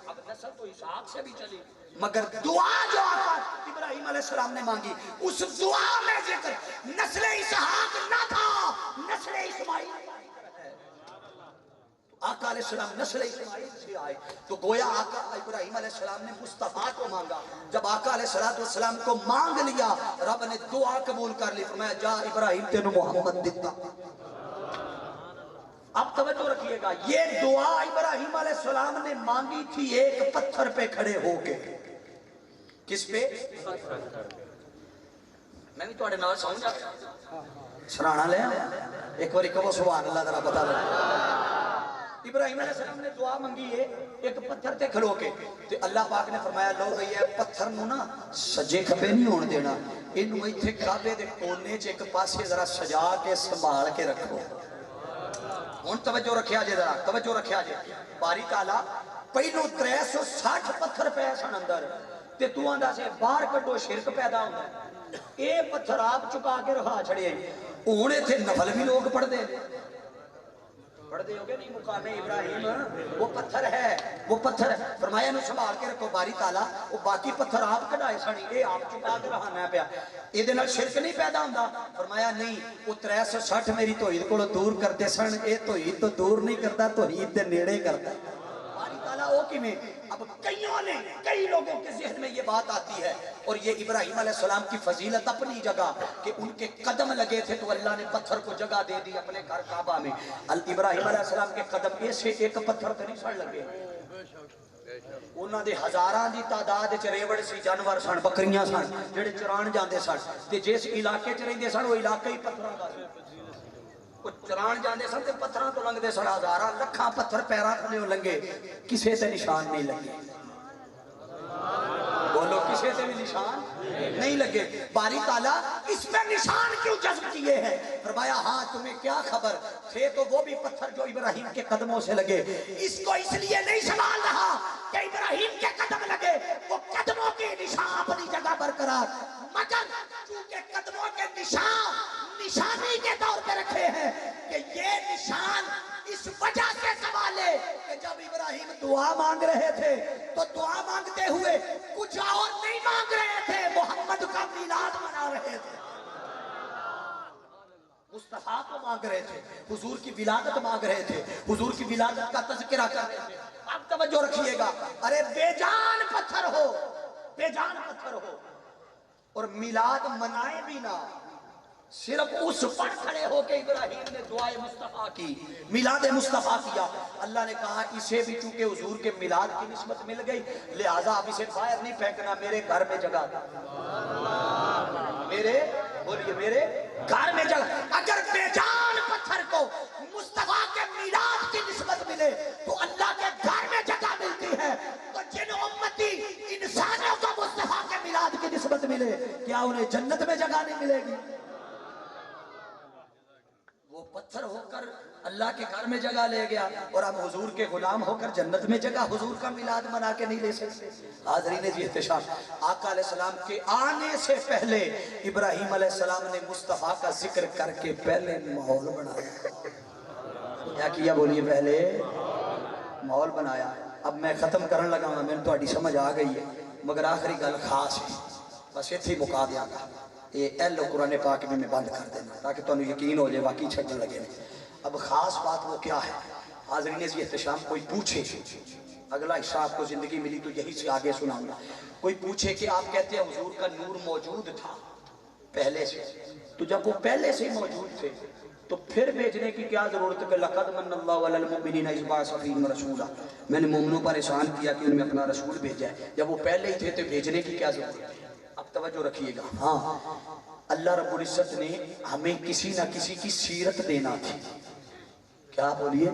اب نسل تو اسحاق سے بھی چلی، مگر دعا جو آقا ابراہیم علیہ السلام نے مانگی، اس دعا میں ذکر نسل اسحاق نہ تھا، نسل اسماعیل. آقا علیہ السلام نسل اسماعیل سے آئے تو گویا آقا ابراہیم علیہ السلام نے مصطفیٰ کو مانگا. جب آقا علیہ السلام کو مانگ لیا، رب نے دعا قبول کر لی. فرمایا جا ابراہیم تینوں محمد دیتا. اب توجہ رکھیے گا، یہ دعا ابراہیم علیہ السلام نے مانگی تھی ایک پتھر پہ کھڑے ہو کے. کس پہ؟ میں بھی تھوڑے نال سمجھا سرانا لے ایک بار کہو سبحان اللہ ذرا بتا دو. ابراہیم علیہ السلام نے دعا منگی ہے ایک پتھر تے کھلو کے، تے اللہ پاک نے فرمایا لو بھئی ہے پتھر نو نا سجے کھبے نہیں ہون دینا، اینو ایتھے کعبے دے کونے چ ایک پاسے ذرا سجا کے سنبھال کے رکھو. ہن توجہ رکھیا جے، ذرا توجہ رکھیا جے. باری تعالیٰ پہلو 360 پتھر پے سن اندر، تے تو آندا سے باہر کڈو شرک پیدا ہوندا ہے. اے پتھر آپ چکا کے رکھا چھڑے، ہن ایتھے نفل بھی لوگ پڑھ دے ہو گے نہیں. مقام ابراہیم وہ پتھر ہے، وہ پتھر فرمایا نو سنبھال کے رکھو. باری تعالیٰ وہ باقی پتھر آپ کڈائے سنی، اے آپ چکا کے رہانا پیا، اے دے نال شرک نہیں پیدا ہوندا. فرمایا نہیں، وہ 360 میری توحید کو دور کرتے سن، اے توحید تو دور نہیں کرتا، توحید دے نیڑے کرتا. باری تعالیٰ وہ کی میں اب کئی لوگوں کے ذہن میں یہ بات آتی ہے، اور یہ ابراہیم علیہ السلام کی فضیلت اپنی جگہ کہ ان کے قدم لگے تھے تو اللہ نے پتھر کو جگہ دے دی اپنے گھر کعبہ میں. ابراہیم علیہ السلام کے قدم ایسے ایک پتھر تے نہیں سڑ لگے، انہاں دے ہزاراں دی تعداد وچ ریوڑ سی، جانور سن، بکریاں سن جڑے چران جاندے سن، تے جس علاقے چ رہندے سن وہ علاقہ ہی پتھراں دا سی. وہ چران جاندے سن تے پتھراں تو لنگدے سن، ہزاراں لکھاں پتھر پیراں تھلے لنگے، کسے تے نشان نہیں لگے. بولو کسے تے بھی نشان نہیں لگے. باری تعالیٰ اس میں نشان کیوں جذب کیے ہیں؟ فرمایا ہاں تمہیں کیا خبر تھے تو وہ بھی پتھر جو ابراہیم کے قدموں سے لگے، اس کو اس لیے نہیں سنبھال رہا کہ ابراہیم کے قدم لگے، وہ قدموں کے نشان اپنی جگہ برقرار، مگر چونکہ قدموں کے نشان نشانی کے طور پہ رکھے ہیں کہ یہ نشان اس وجہ سے سنبھالے کہ جب ابراہیم دعا مانگ رہے تھے تو دعا مانگتے ہوئے کچھ اور نہیں مانگ رہے تھے، محمد کا میلاد منا رہے تھے، مصطفیٰ کو مانگ رہے تھے، حضور کی ولادت مانگ رہے تھے، حضور کی ولادت کا تذکرہ کر رہے تھے. اب توجہ رکھیے گا، ارے بے جان پتھر ہو، بے جان پتھر ہو اور میلاد منائے بھی نہ، صرف اس پر کھڑے ہو کے ابراہیم نے دعائے مصطفیٰ کی، میلاد مصطفیٰ کیا. اللہ نے کہا اسے بھی چونکہ حضور کے میلاد کی نسبت مل گئی لہٰذا اب اسے باہر نہیں پھینکنا، میرے گھر میں جگہ تھا، میرے بولیے میرے گھر میں جگہ. اگر بے جان پتھر کو مصطفیٰ کے میلاد کی نسبت ملے تو اللہ کے گھر میں جگہ ملتی ہے، تو جن امتی انسانوں کو مصطفیٰ کے میلاد کی نسبت ملے کیا انہیں جنت میں جگہ نہیں ملے گی؟ وہ پتھر ہو کر اللہ کے گھر میں جگہ لے گیا اور اب حضور کے غلام ہو کر جنت میں جگہ حضور کا میلاد منا کے نہیں لے سکتے. حاضرین جی احتشام، آقا علیہ السلام کے آنے سے پہلے ابراہیم علیہ السلام نے مصطفیٰ کا ذکر کر کے پہلے ماحول بنایا. کیا کیا بولیے؟ پہلے ماحول بنایا. اب میں ختم کرنے لگا ہوں، میں تو سمجھ آ گئی ہے مگر آخری گل خاص ہے، بس اتھی مکا دیا گا. یہ اہل قرآن پاک میں بند کر دینا تاکہ تمہیں یقین ہو جائے باقی چھڑنے لگے. اب خاص بات وہ کیا ہے؟ حاضرین جی احتشام، کوئی پوچھے، اگلا حصہ آپ کو زندگی ملی تو یہی سے آگے سناؤں گا. کوئی پوچھے کہ آپ کہتے ہیں حضور کا نور موجود تھا پہلے سے، تو جب وہ پہلے سے موجود تھے تو پھر بھیجنے کی کیا ضرورت ہے؟ لَقَدْ مَنَّ اللَّهُ عَلَى الْمُؤْمِنِينَ إِذْ بَعَثَ فِيهِمْ رَسُولًا، میں نے مومنوں پر احسان کیا کہ ان میں اپنا رسول بھیجا ہے. جب وہ پہلے ہی تھے تو بھیجنے کی کیا ضرورت ہے؟ اب توجہ رکھیے گا. ہاں اللہ رب العزت نے ہمیں کسی نہ کسی کی سیرت دینا تھی. کیا بولیے؟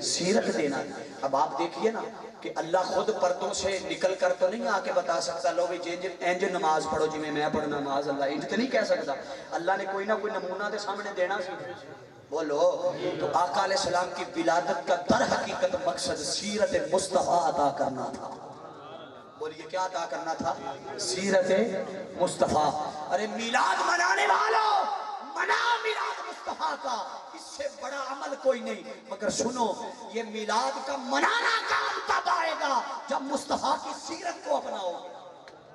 سیرت دینا تھی. اب آپ دیکھیے نا کہ اللہ خود پردوں سے نکل کر تو نہیں آ کے بتا سکتا لو انج نماز پڑھو جی میں پڑھنا نماز، اللہ انج تو نہیں کہہ سکتا. اللہ نے کوئی نہ کوئی نمونہ دے سامنے دینا سی. بولو تو آقا علیہ السلام کی ولادت کا در حقیقت مقصد سیرت مصطفیٰ عطا کرنا تھا. بولیے کیا عطا کرنا تھا؟ سیرت مصطفیٰ. ارے میلاد منانے والوں منا میلاد مصطفیٰ کا، اس سے بڑا عمل کوئی نہیں. مگر سنو یہ میلاد کا منانا کام تب آئے گا جب مصطفیٰ کی سیرت کو اپناؤ گے،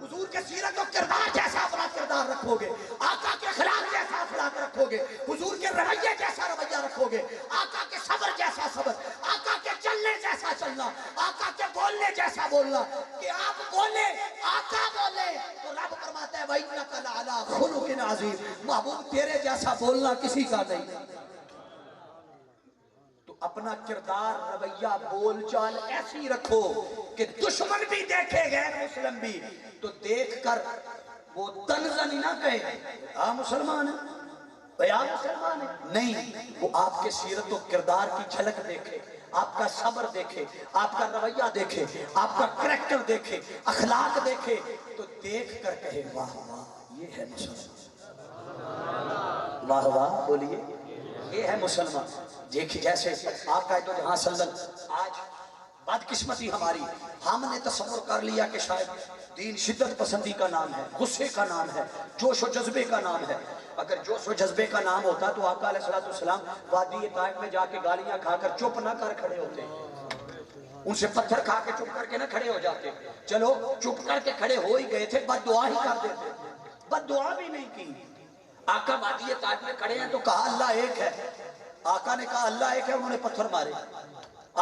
حضور کے سیرت و کردار جیسا اپنا کردار رکھو گے، آقا کے اخلاق جیسا اخلاق رکھو گے، حضور کے رویے جیسا رویہ رکھو گے، آقا کے صبر جیسا صبر، آقا کے چلنے جیسا چلنا، آقا کے بولنے جیسا بولنا. کہ آپ بولے آقا بولے تو رب فرماتا ہے وَإِنَّكَ لَعَلَىٰ خُلُقٍ عَظِيمٍ، محبوب تیرے جیسا بولنا کسی کا نہیں. تو اب اپنا کردار رویہ بول چال ایسی رکھو کہ دشمن بھی دیکھے غیر مسلم بھی تو دیکھ کر وہ تنزن نہ کہے ہاں مسلمان ہے بھیا مسلمان ہے، نہیں، وہ آپ کے سیرت و کردار کی جھلک دیکھے، آپ کا صبر دیکھے، آپ کا رویہ دیکھے، آپ کا کریکٹر دیکھے، اخلاق دیکھے تو دیکھ کر کہے واہ واہ یہ ہے مسلمان، واہ واہ بولیے یہ ہے مسلمان۔ دیکھیں جیسے آقا تو جہاں صلی اللہ، آج بدقسمتی ہماری، ہم نے تصور کر لیا کہ شاید دین شدت پسندی کا نام ہے، غصے کا نام ہے، جوش و جذبے کا نام ہے۔ اگر جوش و جذبے کا نام ہوتا تو آقا علیہ السلام وادی طائف میں جا کے گالیاں کھا کر چپ نہ کر کھڑے ہوتے، ان سے پتھر کھا کے چپ کر کے نہ کھڑے ہو جاتے۔ چلو چپ کر کے کھڑے ہو ہی گئے تھے، بد دعا ہی کر دیتے، بد دعا بھی نہیں کی۔ آقا وادی طائف میں کھڑے ہیں تو کہا اللہ ایک ہے، آقا نے کہا اللہ ایک ہے، انہوں نے پتھر مارے۔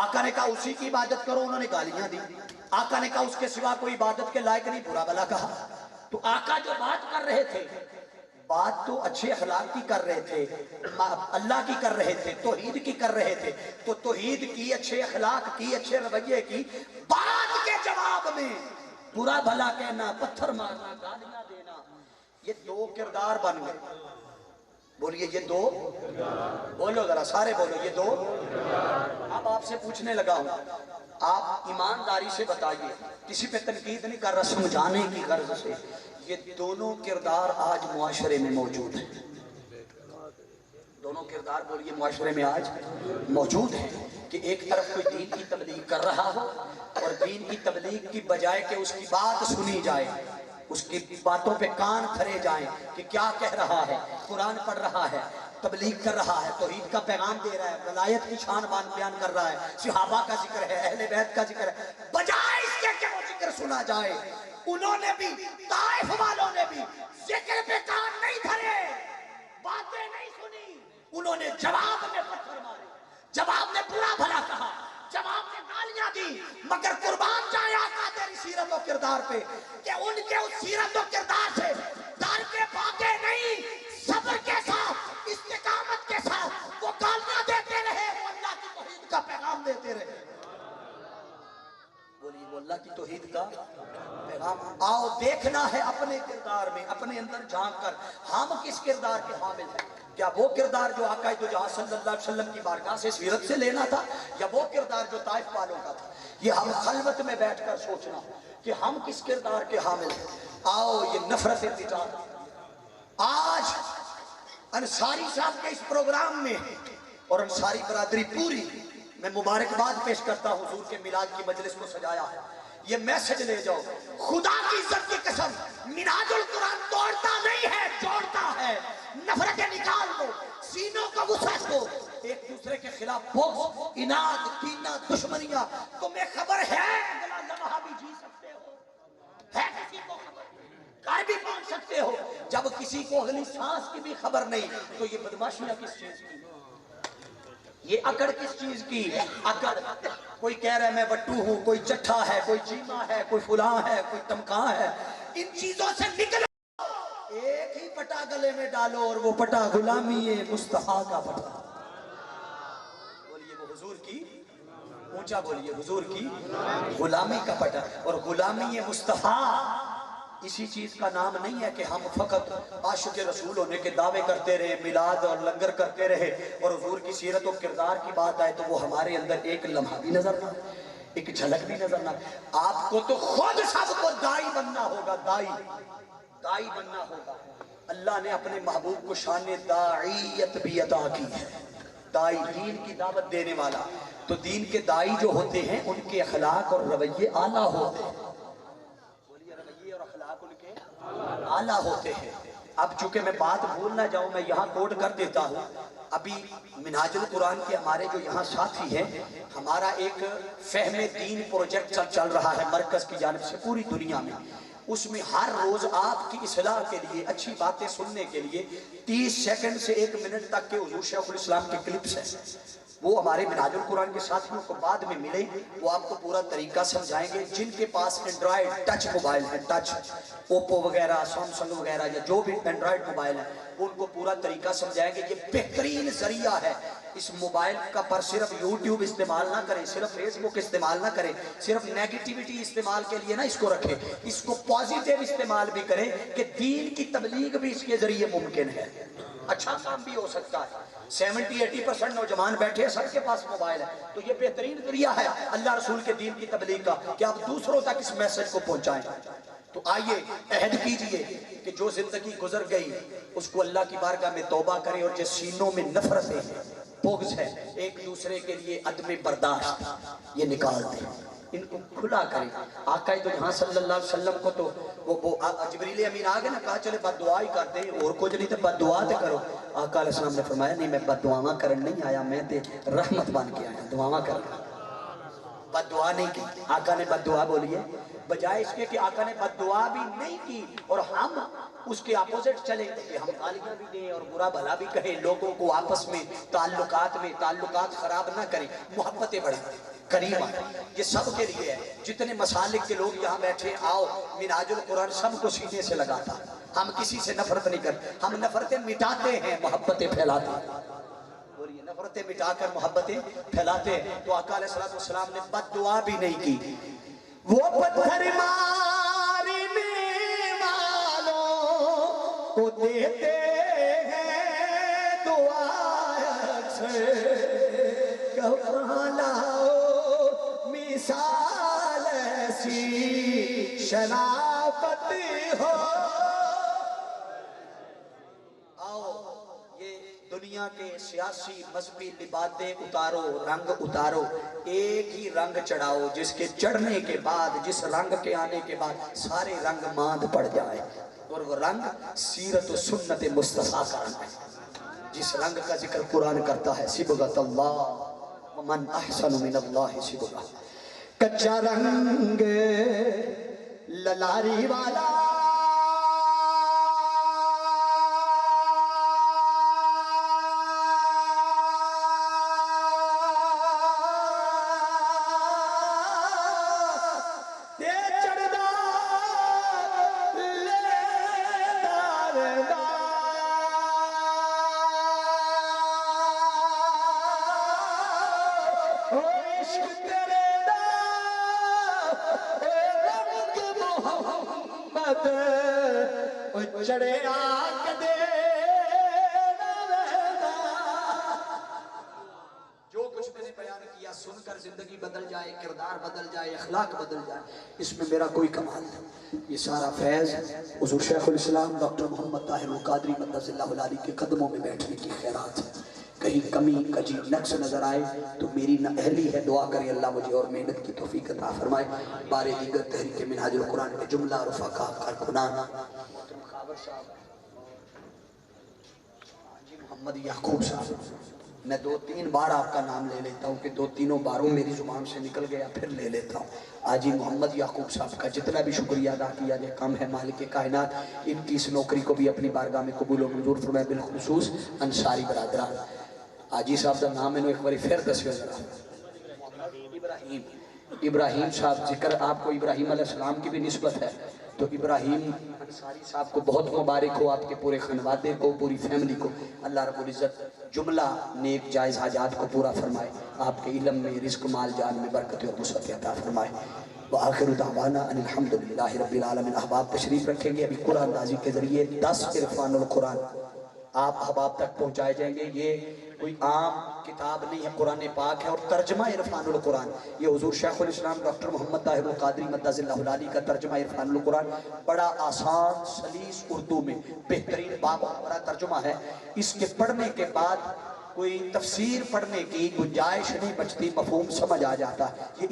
آقا نے کہا اسی کی عبادت کرو، انہوں نے گالیاں دی۔ آقا نے کہا اس کے سوا کوئی عبادت کے لائق نہیں، برا بلا کہا۔ تو آقا جو بات کر رہے تھے، بات تو اچھے اخلاق کی کر رہے تھے، اللہ کی کر رہے تھے، توحید کی کر رہے تھے، تو توحید کی، اچھے اخلاق کی، اچھے رویے کی بات کے جواب میں برا بھلا کہنا، پتھر مارنا، گالیاں دینا، یہ دو کردار بن گئے۔ بولیے یہ دو، بولو ذرا سارے بولو یہ دو۔ اب آپ سے پوچھنے لگا ہوں، آپ ایمانداری سے بتائیے، کسی پہ تنقید نہیں کر رہا، سمجھانے کی غرض سے، یہ دونوں کردار آج معاشرے میں موجود ہیں؟ دونوں کردار بولیے معاشرے میں آج موجود ہیں کہ ایک طرف کوئی دین کی تبلیغ کر رہا ہو اور دین کی تبلیغ کی بجائے کہ اس کی بات سنی جائے، اس کی باتوں پہ کان دھرے جائیں کہ کیا کہہ رہا ہے، قرآن پڑھ رہا ہے، تبلیغ کر رہا ہے، توحید کا پیغام دے رہا ہے، ولایت کی شان بیان کر رہا ہے، صحابہ کا ذکر ہے، اہل بیت کا ذکر ہے، بجائے اس کے کہ وہ ذکر سنا جائے، انہوں نے بھی، طائف والوں نے بھی ذکر پہ کان نہیں دھرے، باتیں نہیں سنی، انہوں نے جواب میں پتھر مارے، جواب میں برا بھلا کہا، جواب میں گالیاں دی، مگر قربان جائے آقا تیری سیرت و کردار پہ کہ ان کے اس سیرت و کردار سے ڈر کے بھاگے نہیں، صبر کے ساتھ، استقامت کے ساتھ وہ گالیاں دیتے رہے، وہ اللہ کی توحید کا پیغام دیتے رہے۔ بولیے وہ اللہ کی توحید کا پیغام۔ آؤ دیکھنا ہے اپنے کردار میں، اپنے اندر جھانک کر ہم کس کردار کے حامل ہیں، کیا وہ کردار جو آقا تو جہاں صلی اللہ علیہ وسلم کی بارگاہ سے سیرت سے لینا تھا، یا وہ کردار جو طائف والوں کا تھا؟ یہ ہم خلوت میں بیٹھ کر سوچنا کہ ہم کس کردار کے حامل ہیں۔ آؤ یہ نفرت ارتجاع آج انصاری صاحب کے اس پروگرام میں، اور انصاری برادری پوری، میں مبارکباد پیش کرتا ہوں، حضور کے میلاد کی مجلس کو سجایا ہے، یہ میسج لے جاؤ، خدا کی عزت کی قسم، منہاج القرآن توڑتا نہیں ہے، جوڑتا ہے۔ نفرتیں نکال دو، سینوں کو وسعت دو، ایک دوسرے کے خلاف بغض، اناد، کینہ، دشمنیاں، تمہیں خبر ہے اگلا لمحہ بھی جی سکتے ہو، ہے کسی کو خبر، کر بھی پہنچ سکتے ہو، جب کسی کو اگلی سانس کی بھی خبر نہیں تو یہ بدماشیاں کس چیز کی، یہ اکڑ کس چیز کی؟ اکڑ کوئی کہہ رہا ہے میں وٹو ہوں، کوئی چٹھا ہے، کوئی چیمہ ہے، کوئی فلاں ہے، کوئی تمکاں ہے، ان چیزوں سے نکلو، ایک ہی پٹا گلے میں ڈالو اور وہ پٹا غلامی مصطفیٰ کا پٹا۔ بولیے وہ حضور کی، اونچا بولیے حضور کی غلامی کا پٹا، اور غلامی مصطفیٰ اسی چیز کا نام نہیں ہے کہ ہم فقط عاشق رسول ہونے کے دعوے کرتے رہے، میلاد اور لنگر کرتے رہے، اور حضور کی سیرت و کردار کی بات آئے تو وہ ہمارے اندر ایک لمحہ بھی نظر نہ، ایک جھلک بھی نظر نہ۔ آپ کو تو خود سب کو دائی بننا ہوگا، دائی بننا ہوگا۔ اللہ نے اپنے محبوب کو شان داعیت بھی عطا کی ہے، دائی دین کی دعوت دینے والا، تو دین کے دائی جو ہوتے ہیں ان کے اخلاق اور رویے اعلیٰ ہوتے ہیں، بولیے رویے اور اخلاق ان کے اعلیٰ ہوتے ہیں۔ اب چونکہ میں بات بھول نہ جاؤں، میں یہاں کوٹ کر دیتا ہوں، ابھی منہاج القرآن کے ہمارے جو یہاں ساتھی ہیں، ہمارا ایک فہم دین پروجیکٹ چل رہا ہے مرکز کی جانب سے پوری دنیا میں، اس میں ہر روز آپ کی اصلاح کے لیے، اچھی باتیں سننے کے لیے 30 سیکنڈ سے 1 منٹ تک کے حضور شیخ الاسلام کے کلپس ہیں، وہ ہمارے منہاج القرآن کے ساتھیوں کو بعد میں ملے، وہ آپ کو پورا طریقہ سمجھائیں گے۔ جن کے پاس اینڈرائیڈ ٹچ موبائل ہے، ٹچ اوپو وغیرہ، سیمسنگ وغیرہ، یا جو بھی اینڈرائیڈ موبائل ہے، وہ ان کو پورا طریقہ سمجھائیں گے۔ یہ بہترین ذریعہ ہے اس موبائل کا پر صرف یوٹیوب استعمال نہ کریں، صرف فیس بک استعمال نہ کریں، صرف نیگیٹیوٹی استعمال کے لیے نہ اس کو رکھیں، اس کو پازیٹیو استعمال بھی کریں کہ دین کی تبلیغ بھی اس کے ذریعے ممکن ہے، اچھا کام بھی ہو سکتا ہے۔ 70-80% نوجوان بیٹھے ہیں، سب کے پاس موبائل ہے، تو یہ بہترین ذریعہ ہے اللہ رسول کے دین کی تبلیغ کا کہ آپ دوسروں تک اس میسج کو پہنچائیں۔ تو آئیے عہد کیجئے کہ جو زندگی گزر گئی اس کو اللہ کی بارگاہ میں توبہ کریں، اور جس سینوں میں نفرتیں ہیں، بغض ہے، ایک دوسرے کے لیے عدم برداشت، یہ نکال دیں، ان کو کھلا کریں۔ آقا تو جہاں صلی اللہ علیہ وسلم کو تو وہ جبریل امین آگے نہ کہا چلے بد دعا ہی کرتے ہیں، اور کچھ نہیں تو بد دعا تے کرو۔ آقا علیہ السلام نے فرمایا نہیں، میں بد دعاواں کرن نہیں آیا، میں تے رحمت بن کے آیا، دعاواں کرنا، بد دعا نہیں کی۔ آقا نے بد دعا بولی ہے، بجائے اس کے کہ آقا نے بد دعا بھی نہیں کی اور ہم اس کے اپوزٹ چلیں کہ ہم گالیاں بھی دیں اور برا بھلا بھی کہیں، لوگوں کو آپس میں تعلقات خراب نہ کریں، محبتیں بڑھیں، کریم یہ سب کے لیے ہے۔ جتنے مسالک کے لوگ یہاں بیٹھے، آؤ منہاج القرآن سب کو سینے سے لگاتا، ہم کسی سے نفرت نہیں کرتے، ہم نفرتیں مٹاتے ہیں، محبتیں پھیلاتے ہیں، بولیے نفرتیں مٹا کر محبتیں پھیلاتے ہیں۔ تو آقا علیہ السلام نے بد دعا بھی نہیں کی۔ وہ پتھر مارنے والوں کو دیتے ہیں دعا اکثر، کہاں لاؤ مثال ایسی شرافت ہو۔ آؤ یہ دنیا کے سیاسی مذہبی لبادے اتارو، رنگ اتارو، ایک ہی رنگ چڑھاؤ جس کے چڑھنے کے بعد، جس رنگ کے آنے کے بعد سارے رنگ ماند پڑ جائے، اور وہ رنگ سیرت و سنت مصطفیٰ کا رنگ ہے، جس رنگ کا ذکر قرآن کرتا ہے صبغۃ اللہ ومن احسن من اللہ صبغہ۔ کچا رنگ للاری والا چڑے آگ دے، جو کچھ میں نے بیان کیا سن کر زندگی بدل جائے، کردار بدل جائے، اخلاق بدل جائے، اس میں میرا کوئی کمال نہیں۔ یہ سارا فیض حضور شیخ الاسلام ڈاکٹر محمد طاہر القادری مدث اللہ العالی کے قدموں میں بیٹھنے کی خیرات ہے۔ کہیں کمی کجی نقص نظر آئے تو میری نہ اہلی ہے، دعا کرے اللہ مجھے اور محنت کی توفیق عطا فرمائے۔ بارے دیگر تحریک منہاج القرآن کے جملہ رفقا کارکنان محمد یعقوب صاحب، میں 2-3 بار آپ کا نام لے لیتا ہوں کہ 2-3 باروں میری زبان سے نکل گیا، پھر لے لیتا ہوں۔ آجی محمد یعقوب صاحب کا جتنا بھی شکریہ ادا کیا جائے کم ہے، مالک کائنات ان کی اس نوکری کو بھی اپنی بارگاہ میں قبول و منظور فرمائے، بالخصوص انصاری برادران۔ آجی صاحب دا نام انہوں ایک باری پھر دسیو ذرا، ابراہیم صاحب، ذکر آپ کو ابراہیم علیہ السلام کی بھی نسبت ہے، تو ابراہیم انصاری صاحب کو بہت مبارک ہو، آپ کے پورے خانوادے کو، پوری فیملی کو، اللہ رب العزت جملہ نیک جائز حاجات کو پورا فرمائے، آپ کے علم میں، رزق مال جان میں برکت اور وسعت عطا فرمائے۔ وآخر دعوانا ان الحمدللہ رب العالمین۔ احباب تشریف رکھیں گے، ابھی قرآن نازی کے ذریعے 10 عرفان القرآن آپ احباب تک پہنچائے جائیں گے۔ یہ کوئی عام کتاب نہیں ہے، قرآن پاک ہے اور ترجمہ عرفان القرآن، یہ حضور شیخ الاسلام ڈاکٹر محمد طاہر القادری مدث اللہ العالی کا ترجمہ عرفان القرآن، بڑا آسان سلیس اردو میں بہترین باب بڑا ترجمہ ہے۔ اس کے پڑھنے کے بعد کوئی تفسیر پڑھنے کی گنجائش نہیں بچتی، مفہوم سمجھ آ جاتا ہے۔ یہ